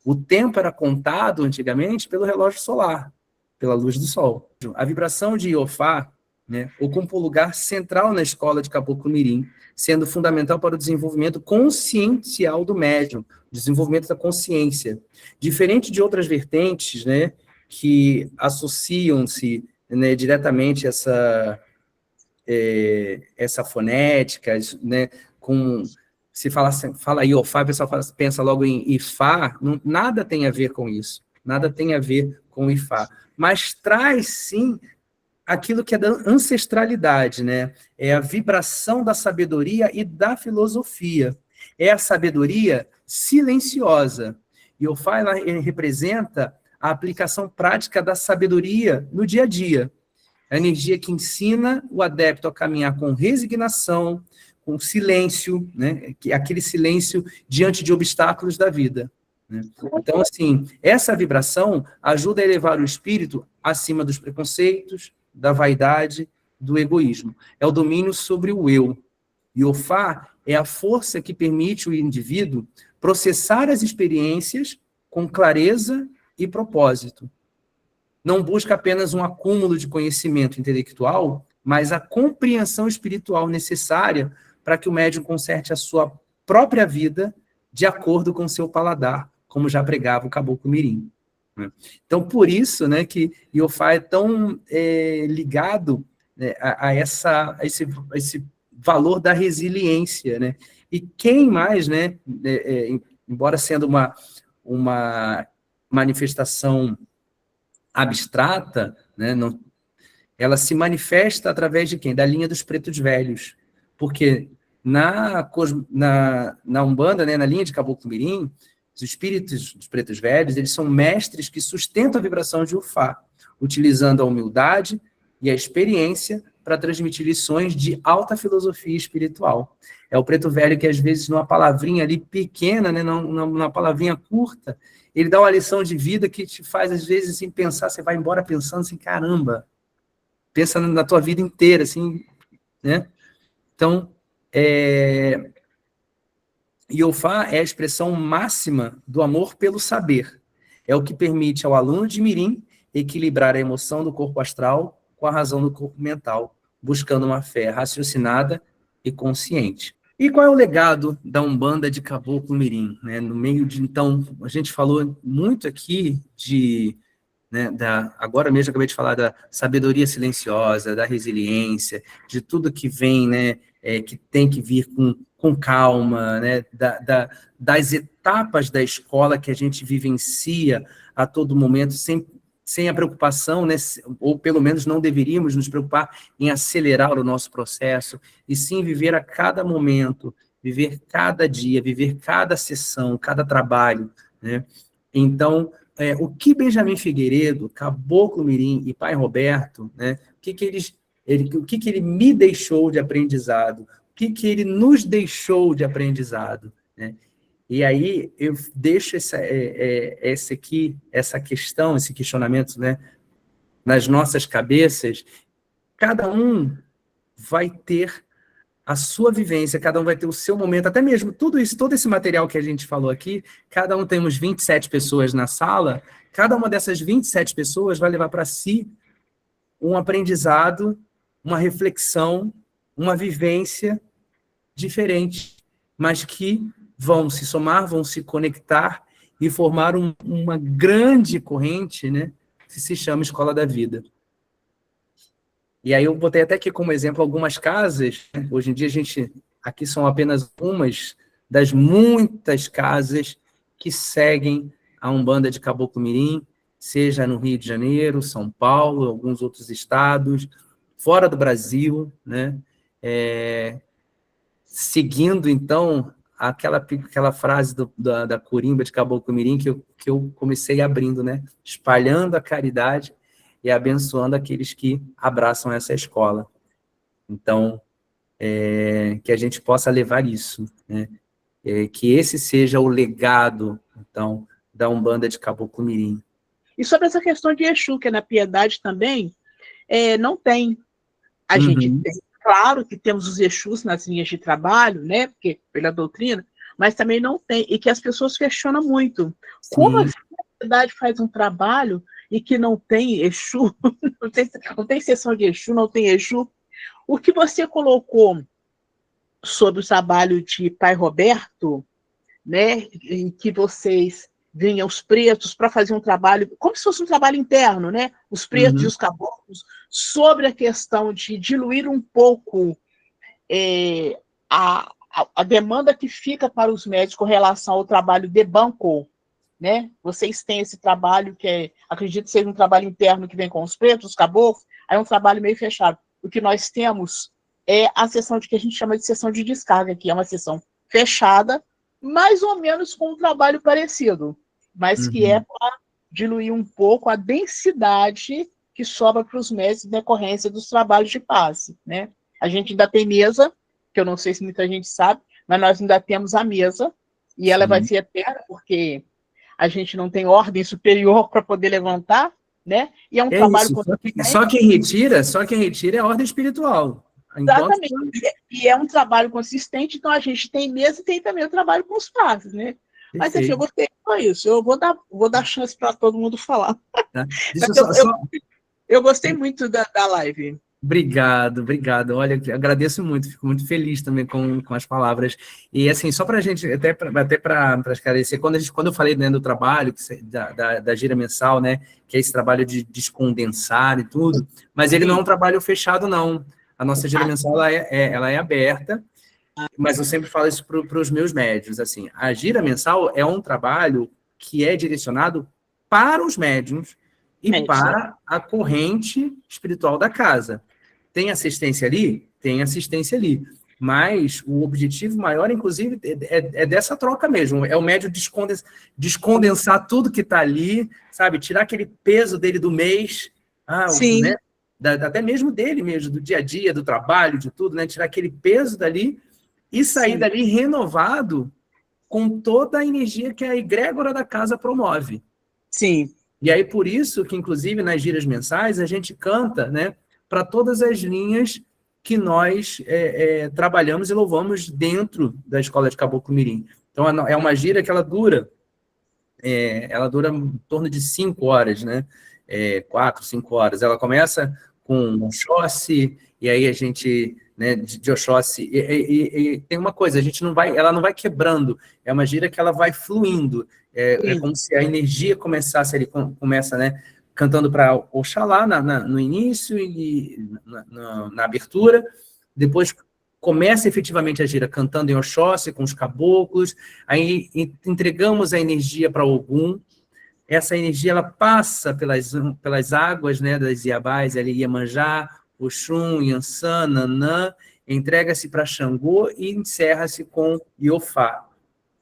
O tempo era contado, antigamente, pelo relógio solar, pela luz do sol. A vibração de Iofá, né, ocupa um lugar central na escola de Caboclo Mirim, sendo fundamental para o desenvolvimento consciencial do médium, desenvolvimento da consciência. Diferente de outras vertentes, né, que associam-se, né, diretamente essa fonética, né, com... Se fala Iofá, o pessoal pensa logo em Ifá, nada tem a ver com isso, nada tem a ver com Ifá, mas traz, sim, aquilo que é da ancestralidade, né? É a vibração da sabedoria e da filosofia. É a sabedoria silenciosa. Iofá, ela representa a aplicação prática da sabedoria no dia a dia. A energia que ensina o adepto a caminhar com resignação, com silêncio, né? Aquele silêncio diante de obstáculos da vida. Né? Então, assim, essa vibração ajuda a elevar o espírito acima dos preconceitos, da vaidade, do egoísmo. É o domínio sobre o eu. Iofá é a força que permite o indivíduo processar as experiências com clareza e propósito. Não busca apenas um acúmulo de conhecimento intelectual, mas a compreensão espiritual necessária para que o médium conserte a sua própria vida de acordo com seu paladar, como já pregava o Caboclo Mirim. Então, por isso, né, que Iofá é tão ligado, né, a esse valor da resiliência, né? E quem mais, né, embora sendo uma manifestação abstrata, né, ela se manifesta através de quem? Da linha dos pretos velhos. Porque na Umbanda, né, na linha de Caboclo Mirim, os espíritos dos pretos velhos, eles são mestres que sustentam a vibração de Iofá, utilizando a humildade e a experiência para transmitir lições de alta filosofia espiritual. É o preto velho que, às vezes, numa palavrinha ali pequena, né, numa palavrinha curta, ele dá uma lição de vida que te faz, às vezes, assim, pensar, você vai embora pensando assim, caramba, pensa na tua vida inteira, assim, né? Então, Iofá é a expressão máxima do amor pelo saber. É o que permite ao aluno de Mirim equilibrar a emoção do corpo astral com a razão do corpo mental, buscando uma fé raciocinada e consciente. E qual é o legado da Umbanda de Caboclo Mirim? Né? No meio de, então, a gente falou muito aqui de né, agora mesmo acabei de falar da sabedoria silenciosa, da resiliência, de tudo que vem, né, que tem que vir com calma, né, das etapas da escola que a gente vivencia a todo momento, sem a preocupação, né, ou pelo menos não deveríamos nos preocupar em acelerar o nosso processo, e sim viver a cada momento, viver cada dia, viver cada sessão, cada trabalho, né? Então, o que Benjamin Figueiredo, Caboclo Mirim e Pai Roberto, né, o que ele me deixou de aprendizado, o que ele nos deixou de aprendizado, né? E aí eu deixo essa questão, esse questionamento, né, nas nossas cabeças. Cada um vai ter a sua vivência, cada um vai ter o seu momento, até mesmo tudo isso, todo esse material que a gente falou aqui, cada um temos 27 pessoas na sala, cada uma dessas 27 pessoas vai levar para si um aprendizado, uma reflexão, uma vivência diferente, mas que vão se somar, vão se conectar e formar uma grande corrente, né, que se chama Escola da Vida. E aí eu botei até aqui como exemplo algumas casas, né? Hoje em dia aqui são apenas algumas das muitas casas que seguem a Umbanda de Caboclo Mirim, seja no Rio de Janeiro, São Paulo, alguns outros estados, fora do Brasil, né? Seguindo, então, aquela frase da Corimba de Caboclo Mirim que eu comecei abrindo, né? Espalhando a caridade e abençoando aqueles que abraçam essa escola. Então, que a gente possa levar isso, né? Que esse seja o legado, então, da Umbanda de Caboclo Mirim. E sobre essa questão de Exu, que é na Piedade também, não tem. A gente tem, claro que temos os Exus nas linhas de trabalho, né? Porque pela doutrina, mas também não tem, e que as pessoas questionam muito. Sim. Como a Piedade faz um trabalho e que não tem Exu, não tem sessão de Exu, não tem Exu. O que você colocou sobre o trabalho de Pai Roberto, né, em que vocês vinham os pretos para fazer um trabalho, como se fosse um trabalho interno, né, os pretos e os caboclos, sobre a questão de diluir um pouco a demanda que fica para os médicos com relação ao trabalho de banco, né? Vocês têm esse trabalho que acredito que seja um trabalho interno que vem com os pretos, os caboclos, aí é um trabalho meio fechado. O que nós temos é a sessão que a gente chama de sessão de descarga, que é uma sessão fechada, mais ou menos com um trabalho parecido, mas que é para diluir um pouco a densidade que sobra para os médicos em decorrência dos trabalhos de passe, né? A gente ainda tem mesa, que eu não sei se muita gente sabe, mas nós ainda temos a mesa, e ela vai ser eterna, porque a gente não tem ordem superior para poder levantar, né? E é um trabalho... Só quem retira é a ordem espiritual. Exatamente. E é um trabalho consistente, então a gente tem mesa e tem também o trabalho com os passes, né? Mas assim, eu gostei disso. Eu vou dar chance para todo mundo falar. Tá. Eu gostei muito da live. Obrigado. Olha, agradeço muito, fico muito feliz também com as palavras. E assim, só para a gente, até para esclarecer, quando eu falei, né, do trabalho, da gira mensal, né, que é esse trabalho de descondensar e tudo, mas ele não é um trabalho fechado, não. A nossa gira mensal ela é aberta, mas eu sempre falo isso para os meus médiuns, assim, a gira mensal é um trabalho que é direcionado para os médiuns e para a corrente espiritual da casa. Tem assistência ali? Tem assistência ali. Mas o objetivo maior, inclusive, é dessa troca mesmo. É o médium descondensar tudo que está ali, sabe? Tirar aquele peso dele do mês, Sim. Né? Até mesmo dele mesmo, do dia a dia, do trabalho, de tudo, né? Tirar aquele peso dali e sair dali renovado com toda a energia que a egrégora da casa promove. Sim. E aí, por isso que, inclusive, nas giras mensais, a gente canta, né, para todas as linhas que nós trabalhamos e louvamos dentro da Escola de Caboclo Mirim. Então, é uma gira que ela dura em torno de 5 horas, né? 4, 5 horas. Ela começa com Oxóssi, e aí a gente, né, de Oxóssi, e tem uma coisa, ela não vai quebrando, é uma gira que ela vai fluindo, é como se a energia começasse ali, começa, né, cantando para Oxalá no início e na abertura, depois começa efetivamente a gira cantando em Oxóssi com os caboclos, aí entregamos a energia para Ogum, essa energia ela passa pelas águas, né, das Iabás, ali, Iemanjá, Oxum, Iansã, Nanã, entrega-se para Xangô e encerra-se com Iofá.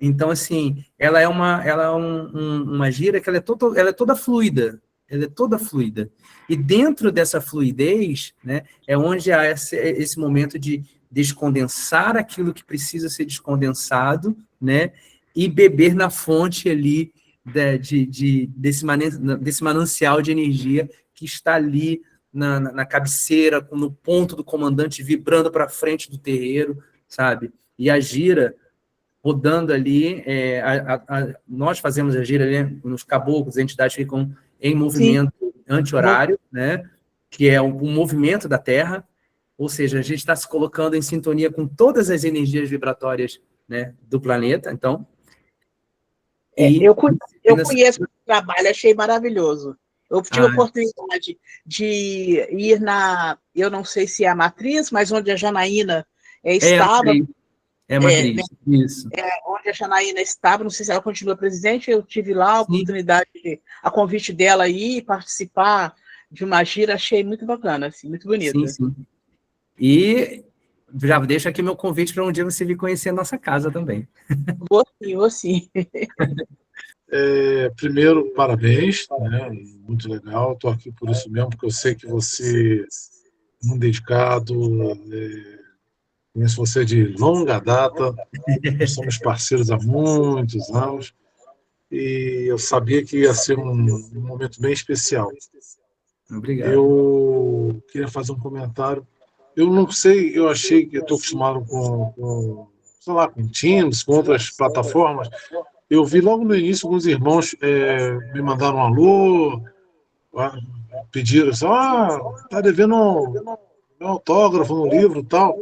Então, assim, ela é uma gira que ela é toda fluida, ela é toda fluida. E dentro dessa fluidez, né, é onde há esse momento de descondensar aquilo que precisa ser descondensado, né, e beber na fonte ali desse manancial de energia que está ali na cabeceira, no ponto do comandante, vibrando para frente do terreiro, sabe? E a gira rodando ali, nós fazemos a gira ali nos caboclos, as entidades ficam em movimento anti-horário, né? Que é um movimento da Terra, ou seja, a gente está se colocando em sintonia com todas as energias vibratórias, né, do planeta, então... Eu conheço o trabalho, achei maravilhoso. Eu tive a oportunidade de ir eu não sei se é a Matriz, mas onde a Janaína estava. É a Matriz, isso. Onde a Janaína estava, não sei se ela continua presidente, eu tive lá a oportunidade, a convite dela ir participar de uma gira, achei muito bacana, assim, muito bonita. Sim. E já deixo aqui meu convite para um dia você vir conhecer a nossa casa também. Vou sim. Primeiro, parabéns, né? Muito legal. Estou aqui por isso mesmo, porque eu sei que você é muito dedicado, conheço você de longa data, nós somos parceiros há muitos anos, e eu sabia que ia ser um momento bem especial. Obrigado. Eu queria fazer um comentário. Eu não sei, eu achei que eu estou acostumado com Teams, com outras plataformas. Eu vi logo no início alguns irmãos me mandaram um alô, pediram assim, tá devendo um autógrafo no livro e tal.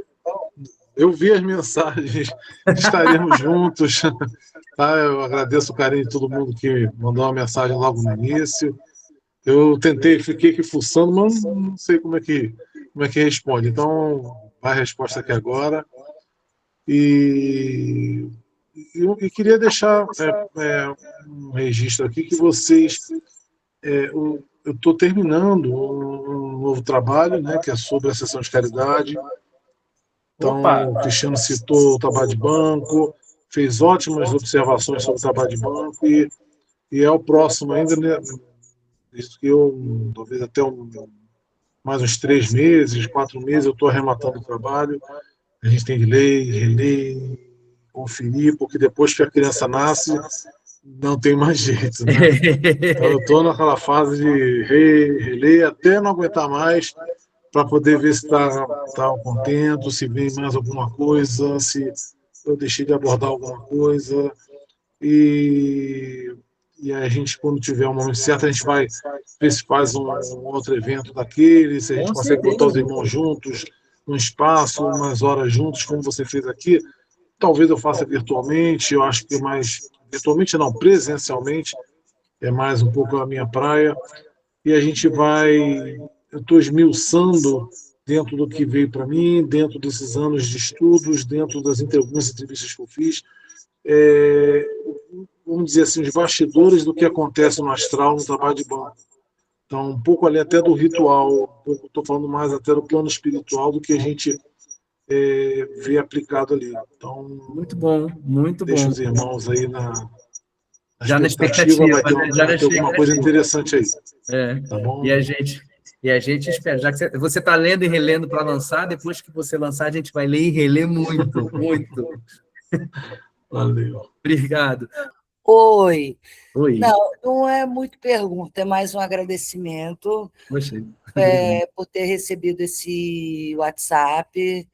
Eu vi as mensagens, estaremos juntos. Tá? Eu agradeço o carinho de todo mundo que mandou uma mensagem logo no início. Eu fiquei aqui fuçando, mas não sei como é que responde. Então, vai a resposta aqui agora. E eu queria deixar um registro aqui que vocês... eu estou terminando um novo trabalho, né, que é sobre a sessão de caridade. Então, o Cristiano citou o trabalho de banco, fez ótimas observações sobre o trabalho de banco e é o próximo ainda, né, isso que eu, talvez até mais uns 3 meses, 4 meses, eu estou arrematando o trabalho. A gente tem que ler, reler, conferir, porque depois que a criança nasce, não tem mais jeito, né? Então eu estou naquela fase de reler até não aguentar mais, para poder ver se está contente, se vem mais alguma coisa, se eu deixei de abordar alguma coisa. E a gente, quando tiver um momento certo, a gente vai ver se faz um outro evento daquele, se a gente consegue botar os irmãos juntos, num espaço, umas horas juntos, como você fez aqui. Talvez eu faça virtualmente, eu acho que mais... Virtualmente não, presencialmente, é mais um pouco a minha praia. E a gente vai... Eu estou esmiuçando dentro do que veio para mim, dentro desses anos de estudos, dentro das algumas entrevistas que eu fiz, vamos dizer assim, os bastidores do que acontece no astral, no trabalho de banco. Então, um pouco ali até do ritual, estou falando mais até do plano espiritual do que a gente vê aplicado ali. Então, muito bom, muito deixa bom. os irmãos aí já na expectativa, vai ter alguma coisa interessante aí. Tá bom? E a gente espera, já que você está lendo e relendo para lançar, depois que você lançar, a gente vai ler e reler muito, muito. Valeu. Obrigado. Oi. Oi. Não é muito pergunta, é mais um agradecimento por ter recebido esse WhatsApp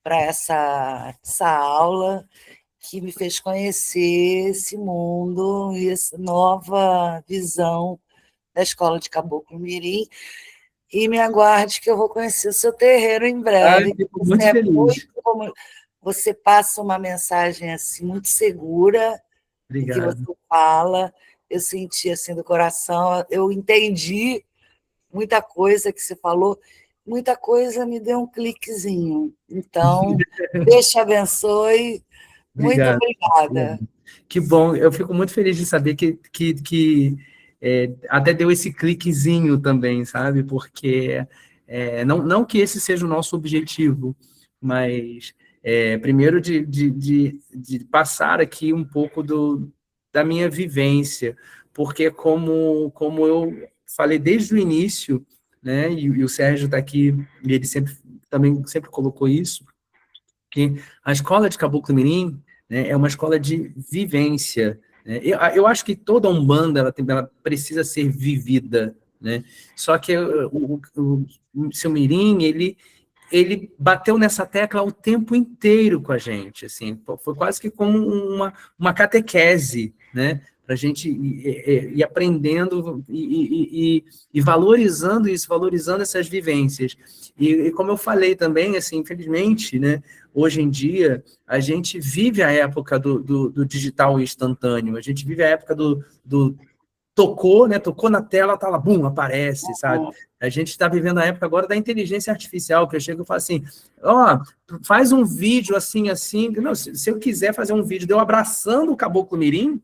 para essa aula, que me fez conhecer esse mundo e essa nova visão da Escola de Caboclo Mirim. E me aguarde que eu vou conhecer o seu terreiro em breve. Fico muito feliz. Você passa uma mensagem assim, muito segura do que você fala, eu senti assim do coração, eu entendi muita coisa que você falou, muita coisa me deu um cliquezinho. Então, Deus te abençoe. Muito Obrigado. obrigada. Que bom, eu fico muito feliz de saber que até deu esse cliquezinho também, sabe? Porque não que esse seja o nosso objetivo, mas primeiro de passar aqui um pouco da minha vivência, porque como eu falei desde o início, né? E o Sérgio está aqui, e ele também sempre colocou isso, que a escola de Caboclo Mirim, né, é uma escola de vivência, né? Eu acho que toda Umbanda ela precisa ser vivida, né? Só que o seu Mirim, ele bateu nessa tecla o tempo inteiro com a gente, assim, foi quase que como uma catequese, né? Para a gente ir aprendendo e valorizando isso, valorizando essas vivências. E como eu falei também, assim, infelizmente, né, hoje em dia, a gente vive a época do digital instantâneo, a gente vive a época do tocou, né? Tocou na tela, tá lá, bum, aparece, sabe? A gente está vivendo a época agora da inteligência artificial, que eu chego e falo assim, faz um vídeo assim, assim. Não, se eu quiser fazer um vídeo de eu abraçando o Caboclo Mirim,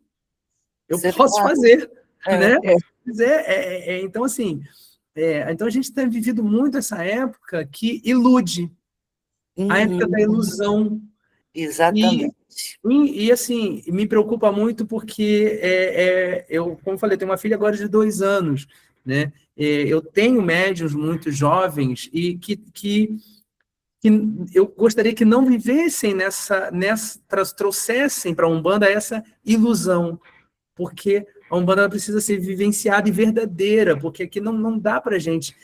eu posso fazer, né? Então, assim, então a gente tem vivido muito essa época que ilude, a época da ilusão. Exatamente. E assim, me preocupa muito porque eu, como falei, tenho uma filha agora de 2 anos, né? Eu tenho médiuns muito jovens e que eu gostaria que não vivessem trouxessem para a Umbanda essa ilusão, porque a Umbanda precisa ser vivenciada e verdadeira, porque aqui não dá para a gente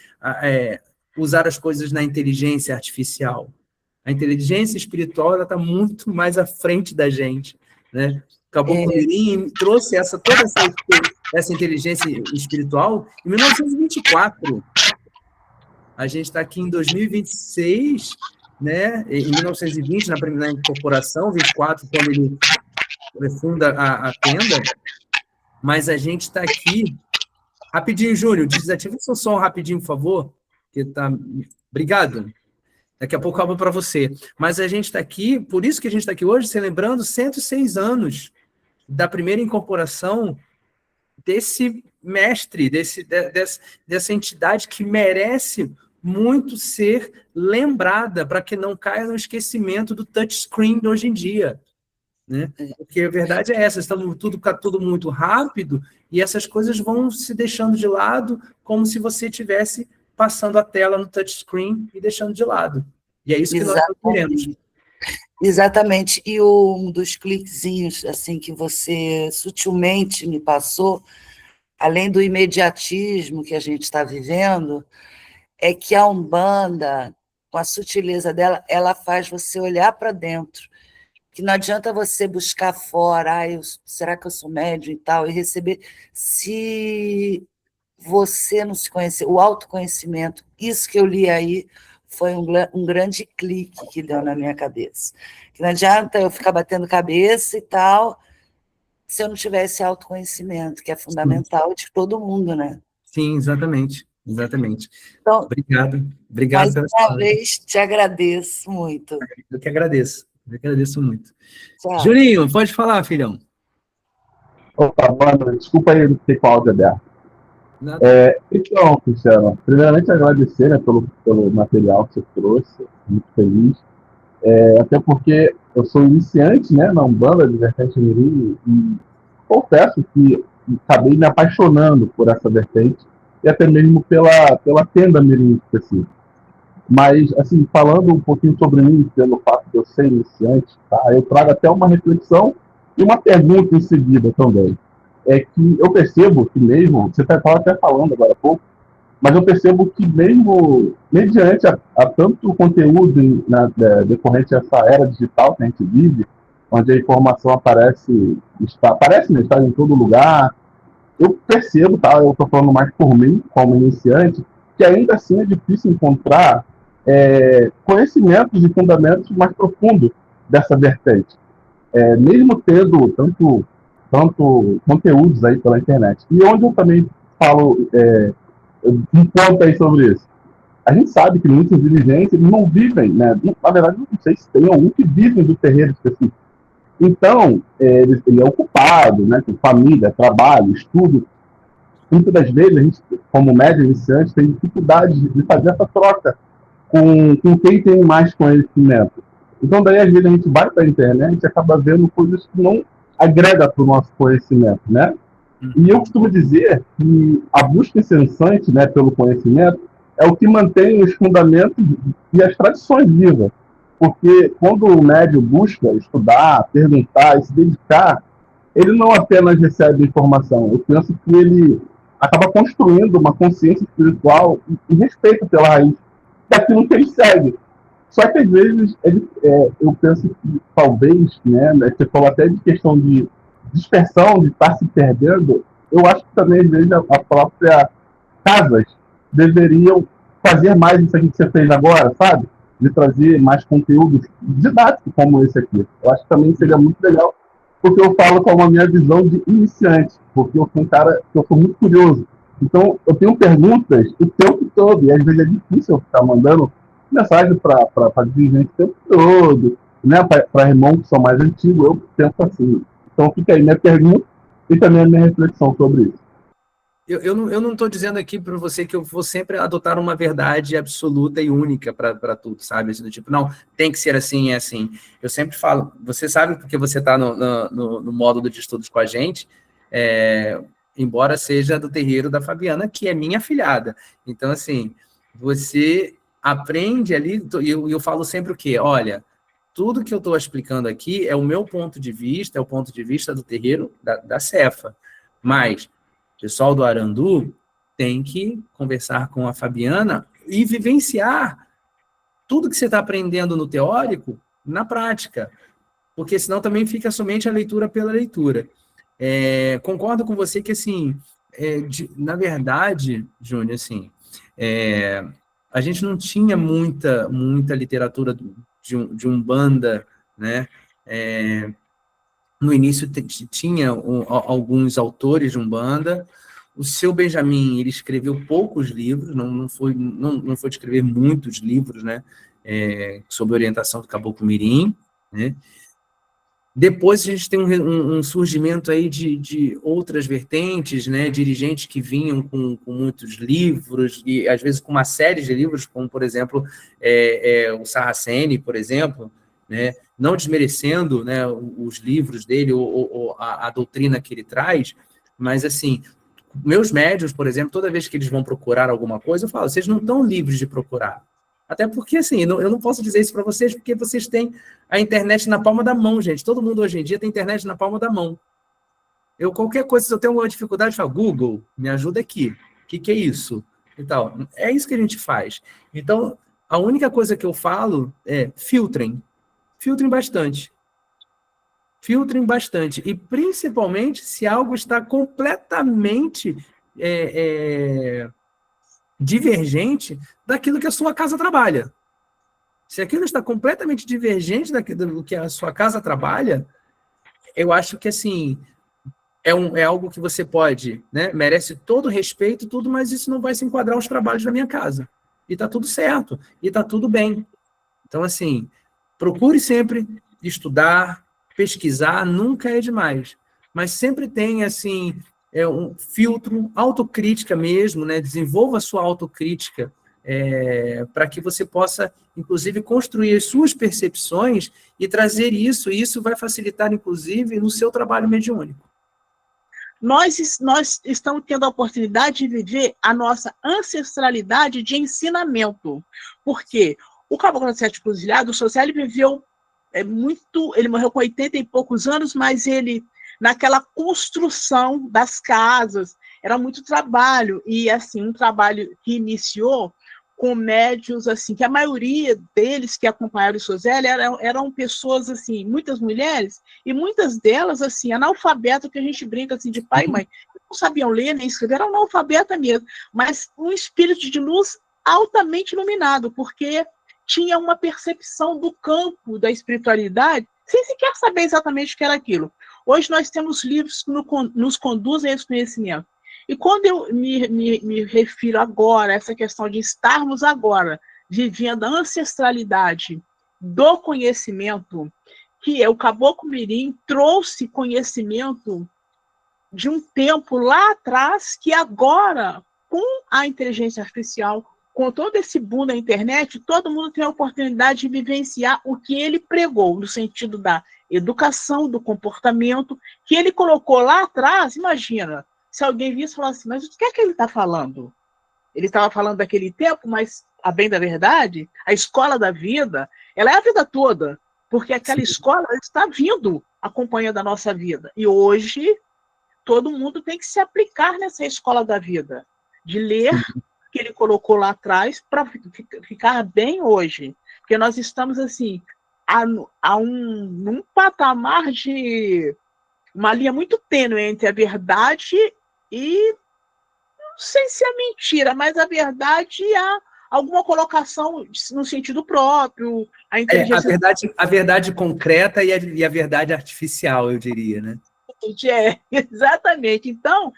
usar as coisas na inteligência artificial. A inteligência espiritual está muito mais à frente da gente, né? Caboclo Mirim trouxe toda essa inteligência espiritual em 1924. A gente está aqui em 2026, né? Em 1920, na incorporação, 24, quando ele funda a tenda, mas a gente está aqui... Rapidinho, Júnior, desativa o seu som rapidinho, por favor. Que tá... Obrigado. Daqui a pouco eu abro para você. Mas a gente está aqui, por isso que a gente está aqui hoje, celebrando 106 anos da primeira incorporação desse mestre, dessa entidade que merece muito ser lembrada para que não caia no esquecimento do touchscreen de hoje em dia. Né? Porque a verdade é essa, estamos tudo muito rápido e essas coisas vão se deixando de lado como se você estivesse passando a tela no touchscreen e deixando de lado. E é isso que nós queremos. Exatamente. E um dos cliquezinhos assim, que você sutilmente me passou, além do imediatismo que a gente está vivendo, é que a Umbanda, com a sutileza dela, ela faz você olhar para dentro. Que não adianta você buscar fora, será que eu sou médium e tal, e receber, se você não se conhecer, o autoconhecimento, isso que eu li aí foi um grande clique que deu na minha cabeça. Que não adianta eu ficar batendo cabeça e tal, se eu não tivesse autoconhecimento, que é fundamental de todo mundo, né? Sim, exatamente. Então, obrigado mais uma vez, te agradeço muito. Eu que agradeço muito. Tchau. Julinho, pode falar, filhão. Opa, mano, desculpa aí, não sei qual áudio aberto. Então, Cristiano, primeiramente agradecer, né, pelo material que você trouxe, muito feliz. Até porque eu sou iniciante, né, na Umbanda de vertente mirim e confesso que acabei me apaixonando por essa vertente e até mesmo pela tenda mirim específica. Mas, assim, falando um pouquinho sobre mim, pelo fato de eu ser iniciante, tá, eu trago até uma reflexão e uma pergunta em seguida também. É que eu percebo que mesmo, você estava até falando agora há pouco, mas eu percebo que mesmo mediante a tanto conteúdo decorrente dessa era digital que a gente vive, onde a informação aparece, né, está em todo lugar, eu percebo, tá, eu estou falando mais por mim, como iniciante, que ainda assim é difícil encontrar conhecimentos e fundamentos mais profundos dessa vertente. Mesmo tendo tanto tanto conteúdos aí pela internet. E onde eu também falo um ponto aí sobre isso. A gente sabe que muitos dirigentes eles não vivem, né? Na verdade, não sei se tem algum que vivem do terreiro específico. Então, ele é ocupado, né? Com família, trabalho, estudo. Muitas das vezes, a gente, como médium iniciante, tem dificuldade de fazer essa troca com quem tem mais conhecimento. Então, daí, às vezes, a gente vai para a internet e acaba vendo coisas que não agregam para o nosso conhecimento, né? E eu costumo dizer que a busca incessante, né, pelo conhecimento é o que mantém os fundamentos e as tradições vivas. Porque quando o médium busca estudar, perguntar e se dedicar, ele não apenas recebe informação. Eu penso que ele acaba construindo uma consciência espiritual e respeito pela raiz daquilo que ele segue. Só que, às vezes, eu penso que talvez, né, você falou até de questão de dispersão, de estar se perdendo, eu acho que também, às vezes, a própria casas deveriam fazer mais isso aqui que você fez agora, sabe? De trazer mais conteúdos didáticos como esse aqui. Eu acho que também seria muito legal, porque eu falo com a minha visão de iniciante, porque eu sou um cara que eu sou muito curioso. Então, eu tenho perguntas o tempo todo, e às vezes é difícil eu ficar mandando mensagem para dirigente o tempo todo, né? Para irmãos que são mais antigos, eu penso assim. Então, fica aí minha pergunta e também a minha reflexão sobre isso. Eu não estou dizendo aqui para você que eu vou sempre adotar uma verdade absoluta e única para tudo, sabe? Do tipo, não, tem que ser assim, é assim. Eu sempre falo, você sabe porque você está no módulo de estudos com a gente, embora seja do terreiro da Fabiana, que é minha afilhada. Então, assim, você aprende ali, e eu falo sempre o quê? Olha, tudo que eu estou explicando aqui é o meu ponto de vista, é o ponto de vista do terreiro da Cefa. Mas o pessoal do Arandu tem que conversar com a Fabiana e vivenciar tudo que você está aprendendo no teórico na prática, porque senão também fica somente a leitura pela leitura. Concordo com você que, assim, na verdade, Júnior, assim, a gente não tinha muita literatura de Umbanda, né? No início tinha alguns autores de Umbanda. O seu Benjamin, ele escreveu poucos livros, não foi escrever muitos livros, né? Sob orientação do Caboclo Mirim, né? Depois a gente tem um surgimento aí de outras vertentes, né? Dirigentes que vinham com muitos livros, e às vezes com uma série de livros, como, por exemplo, o Sarraceni, por exemplo, né? Não desmerecendo, né, os livros dele ou a doutrina que ele traz, mas, assim, meus médiuns, por exemplo, toda vez que eles vão procurar alguma coisa, eu falo, vocês não estão livres de procurar. Até porque, assim, eu não posso dizer isso para vocês, porque vocês têm a internet na palma da mão, gente. Todo mundo hoje em dia tem internet na palma da mão. Qualquer coisa, se eu tenho alguma dificuldade, eu falo, Google, me ajuda aqui. O que é isso? E tal. É isso que a gente faz. Então, a única coisa que eu falo é filtrem. Filtrem bastante. Filtrem bastante. E, principalmente, se algo está completamente divergente daquilo que a sua casa trabalha. Se aquilo está completamente divergente do que a sua casa trabalha, eu acho que, assim, é algo que você pode, né, merece todo respeito, tudo, mas isso não vai se enquadrar aos trabalhos da minha casa. E está tudo certo, e está tudo bem. Então, assim, procure sempre estudar, pesquisar, nunca é demais. Mas sempre tem, assim, um filtro, autocrítica mesmo, né? Desenvolva a sua autocrítica para que você possa, inclusive, construir as suas percepções e trazer isso, e isso vai facilitar, inclusive, no seu trabalho mediúnico. Nós estamos tendo a oportunidade de viver a nossa ancestralidade de ensinamento. Por quê? O Caboclo das Sete Encruzilhadas, o Social, ele viveu ele morreu com 80 e poucos anos, mas ele, naquela construção das casas, era muito trabalho, e assim, um trabalho que iniciou com médios, assim, que a maioria deles que acompanharam o Sozélio eram pessoas, assim, muitas mulheres, e muitas delas, assim, analfabetas, que a gente brinca, assim, de pai e mãe, não sabiam ler nem escrever, eram analfabetas mesmo, mas um espírito de luz altamente iluminado, porque tinha uma percepção do campo da espiritualidade, sem sequer saber exatamente o que era aquilo. Hoje nós temos livros que nos conduzem a esse conhecimento. E quando eu me refiro agora a essa questão de estarmos agora vivendo a ancestralidade do conhecimento, que é o Caboclo Mirim trouxe conhecimento de um tempo lá atrás, que agora, com a inteligência artificial, com todo esse boom da internet, todo mundo tem a oportunidade de vivenciar o que ele pregou, no sentido da educação, do comportamento, que ele colocou lá atrás. Imagina, se alguém visse e falasse assim, mas o que é que ele está falando? Ele estava falando daquele tempo, mas, a bem da verdade, a escola da vida, ela é a vida toda, porque aquela escola está vindo acompanhando a nossa vida. E hoje, todo mundo tem que se aplicar nessa escola da vida, de ler o que ele colocou lá atrás para ficar bem hoje. Porque nós estamos, assim, num patamar de uma linha muito tênue entre a verdade e, não sei se é mentira, mas a verdade e alguma colocação no sentido próprio, a inteligência... A verdade concreta e a verdade artificial, eu diria, né? Exatamente. Então,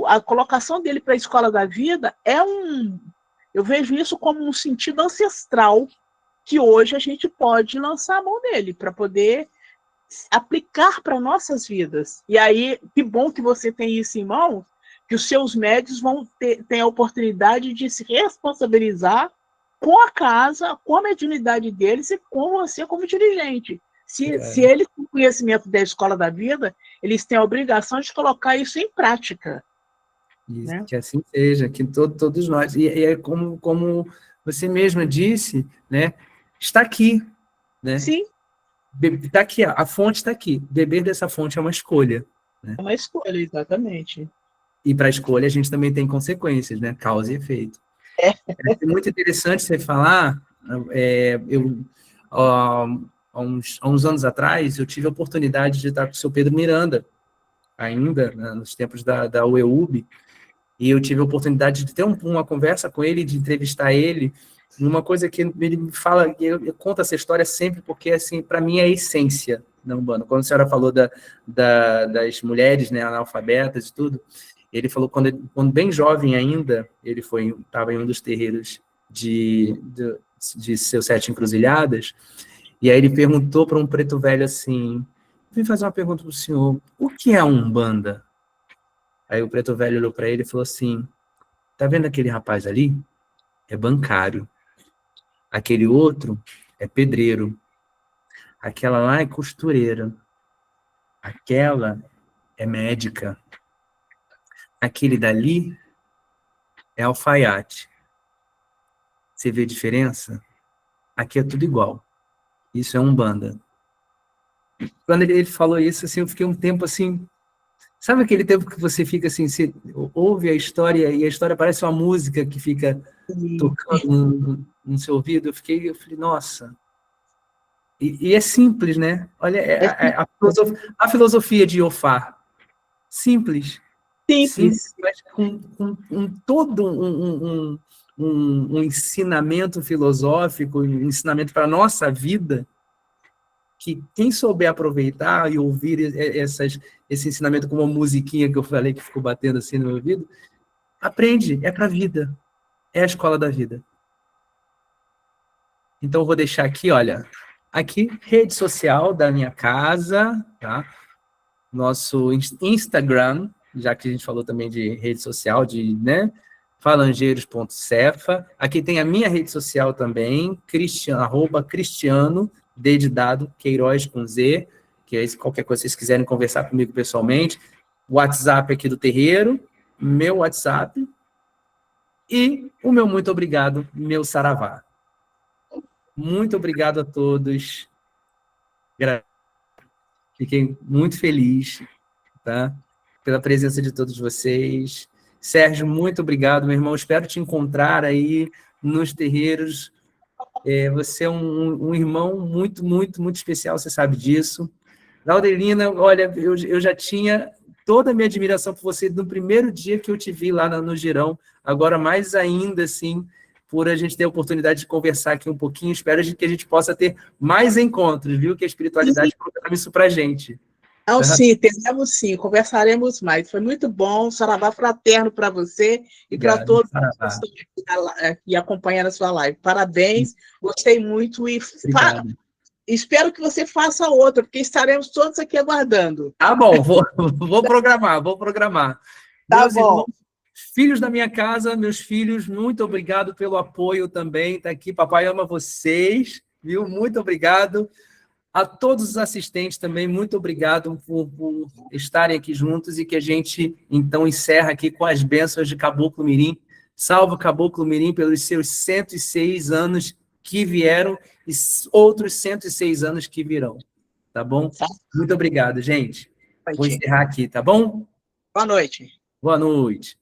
a colocação dele para a escola da vida eu vejo isso como um sentido ancestral que hoje a gente pode lançar a mão dele para poder aplicar para nossas vidas. E aí, que bom que você tem isso em mão, que os seus médios vão ter a oportunidade de se responsabilizar com a casa, com a mediunidade deles e com você como dirigente. Se eles têm conhecimento da escola da vida, eles têm a obrigação de colocar isso em prática. Isso, né? Que assim seja, que todos nós. E é como você mesma disse, né? Está aqui, né? Sim. Está aqui, a fonte está aqui. Beber dessa fonte é uma escolha. Né? É uma escolha, exatamente. E para a escolha a gente também tem consequências, né? Causa e efeito. É muito interessante você falar. Há uns anos atrás, eu tive a oportunidade de estar com o seu Pedro Miranda, ainda, né, nos tempos da UEUB, e eu tive a oportunidade de ter uma conversa com ele, de entrevistar ele, numa coisa que ele me fala, eu conto essa história sempre, porque, assim, para mim é a essência da Umbanda. Quando a senhora falou das mulheres, né, analfabetas e tudo, ele falou, quando bem jovem ainda, ele estava em um dos terreiros de seus 7 encruzilhadas. E aí ele perguntou para um preto velho assim, vim fazer uma pergunta para o senhor, o que é a Umbanda? Aí o preto velho olhou para ele e falou assim, tá vendo aquele rapaz ali? É bancário. Aquele outro é pedreiro. Aquela lá é costureira. Aquela é médica. Aquele dali é alfaiate. Você vê a diferença? Aqui é tudo igual. Isso é Umbanda. Quando ele falou isso, assim, eu fiquei um tempo assim... Sabe aquele tempo que você fica assim, você ouve a história e a história parece uma música que fica tocando no seu ouvido? Eu falei, nossa... E é simples, né? Olha, a filosofia de Iofá. Simples. Simples, mas com todo um ensinamento filosófico, um ensinamento para a nossa vida, que quem souber aproveitar e ouvir esse ensinamento com uma musiquinha que eu falei que ficou batendo assim no meu ouvido, aprende, é para a vida, é a escola da vida. Então eu vou deixar aqui, olha, aqui, rede social da minha casa, tá? Nosso Instagram, já que a gente falou também de rede social, né? falangeiros.cefa. Aqui tem a minha rede social também, @Cristiano, D de dado, Queiroz com Z, que é qualquer coisa que vocês quiserem conversar comigo pessoalmente. O WhatsApp aqui do terreiro, meu WhatsApp, e o meu muito obrigado, meu saravá. Muito obrigado a todos. Fiquei muito feliz, tá? Pela presença de todos vocês. Sérgio, muito obrigado, meu irmão. Espero te encontrar aí nos terreiros. Você é um irmão muito, muito, muito especial, você sabe disso. Laudelina, olha, eu já tinha toda a minha admiração por você no primeiro dia que eu te vi lá no Girão. Agora, mais ainda, assim, por a gente ter a oportunidade de conversar aqui um pouquinho. Espero que a gente possa ter mais encontros, viu? Que a espiritualidade programa isso para a gente. Não, sim, teremos sim, conversaremos mais. Foi muito bom, saravá fraterno para você e para todos que estão aqui acompanhando a sua live. Parabéns, gostei muito e espero que você faça outra, porque estaremos todos aqui aguardando. Tá bom, vou programar. Tá Meus bom. irmãos, filhos da minha casa, meus filhos, muito obrigado pelo apoio também, tá aqui, papai ama vocês, viu? Muito obrigado. A todos os assistentes também, muito obrigado por estarem aqui juntos e que a gente, então, encerra aqui com as bênçãos de Caboclo Mirim. Salve Caboclo Mirim pelos seus 106 anos que vieram e outros 106 anos que virão, tá bom? Muito obrigado, gente. Vou encerrar aqui, tá bom? Boa noite. Boa noite.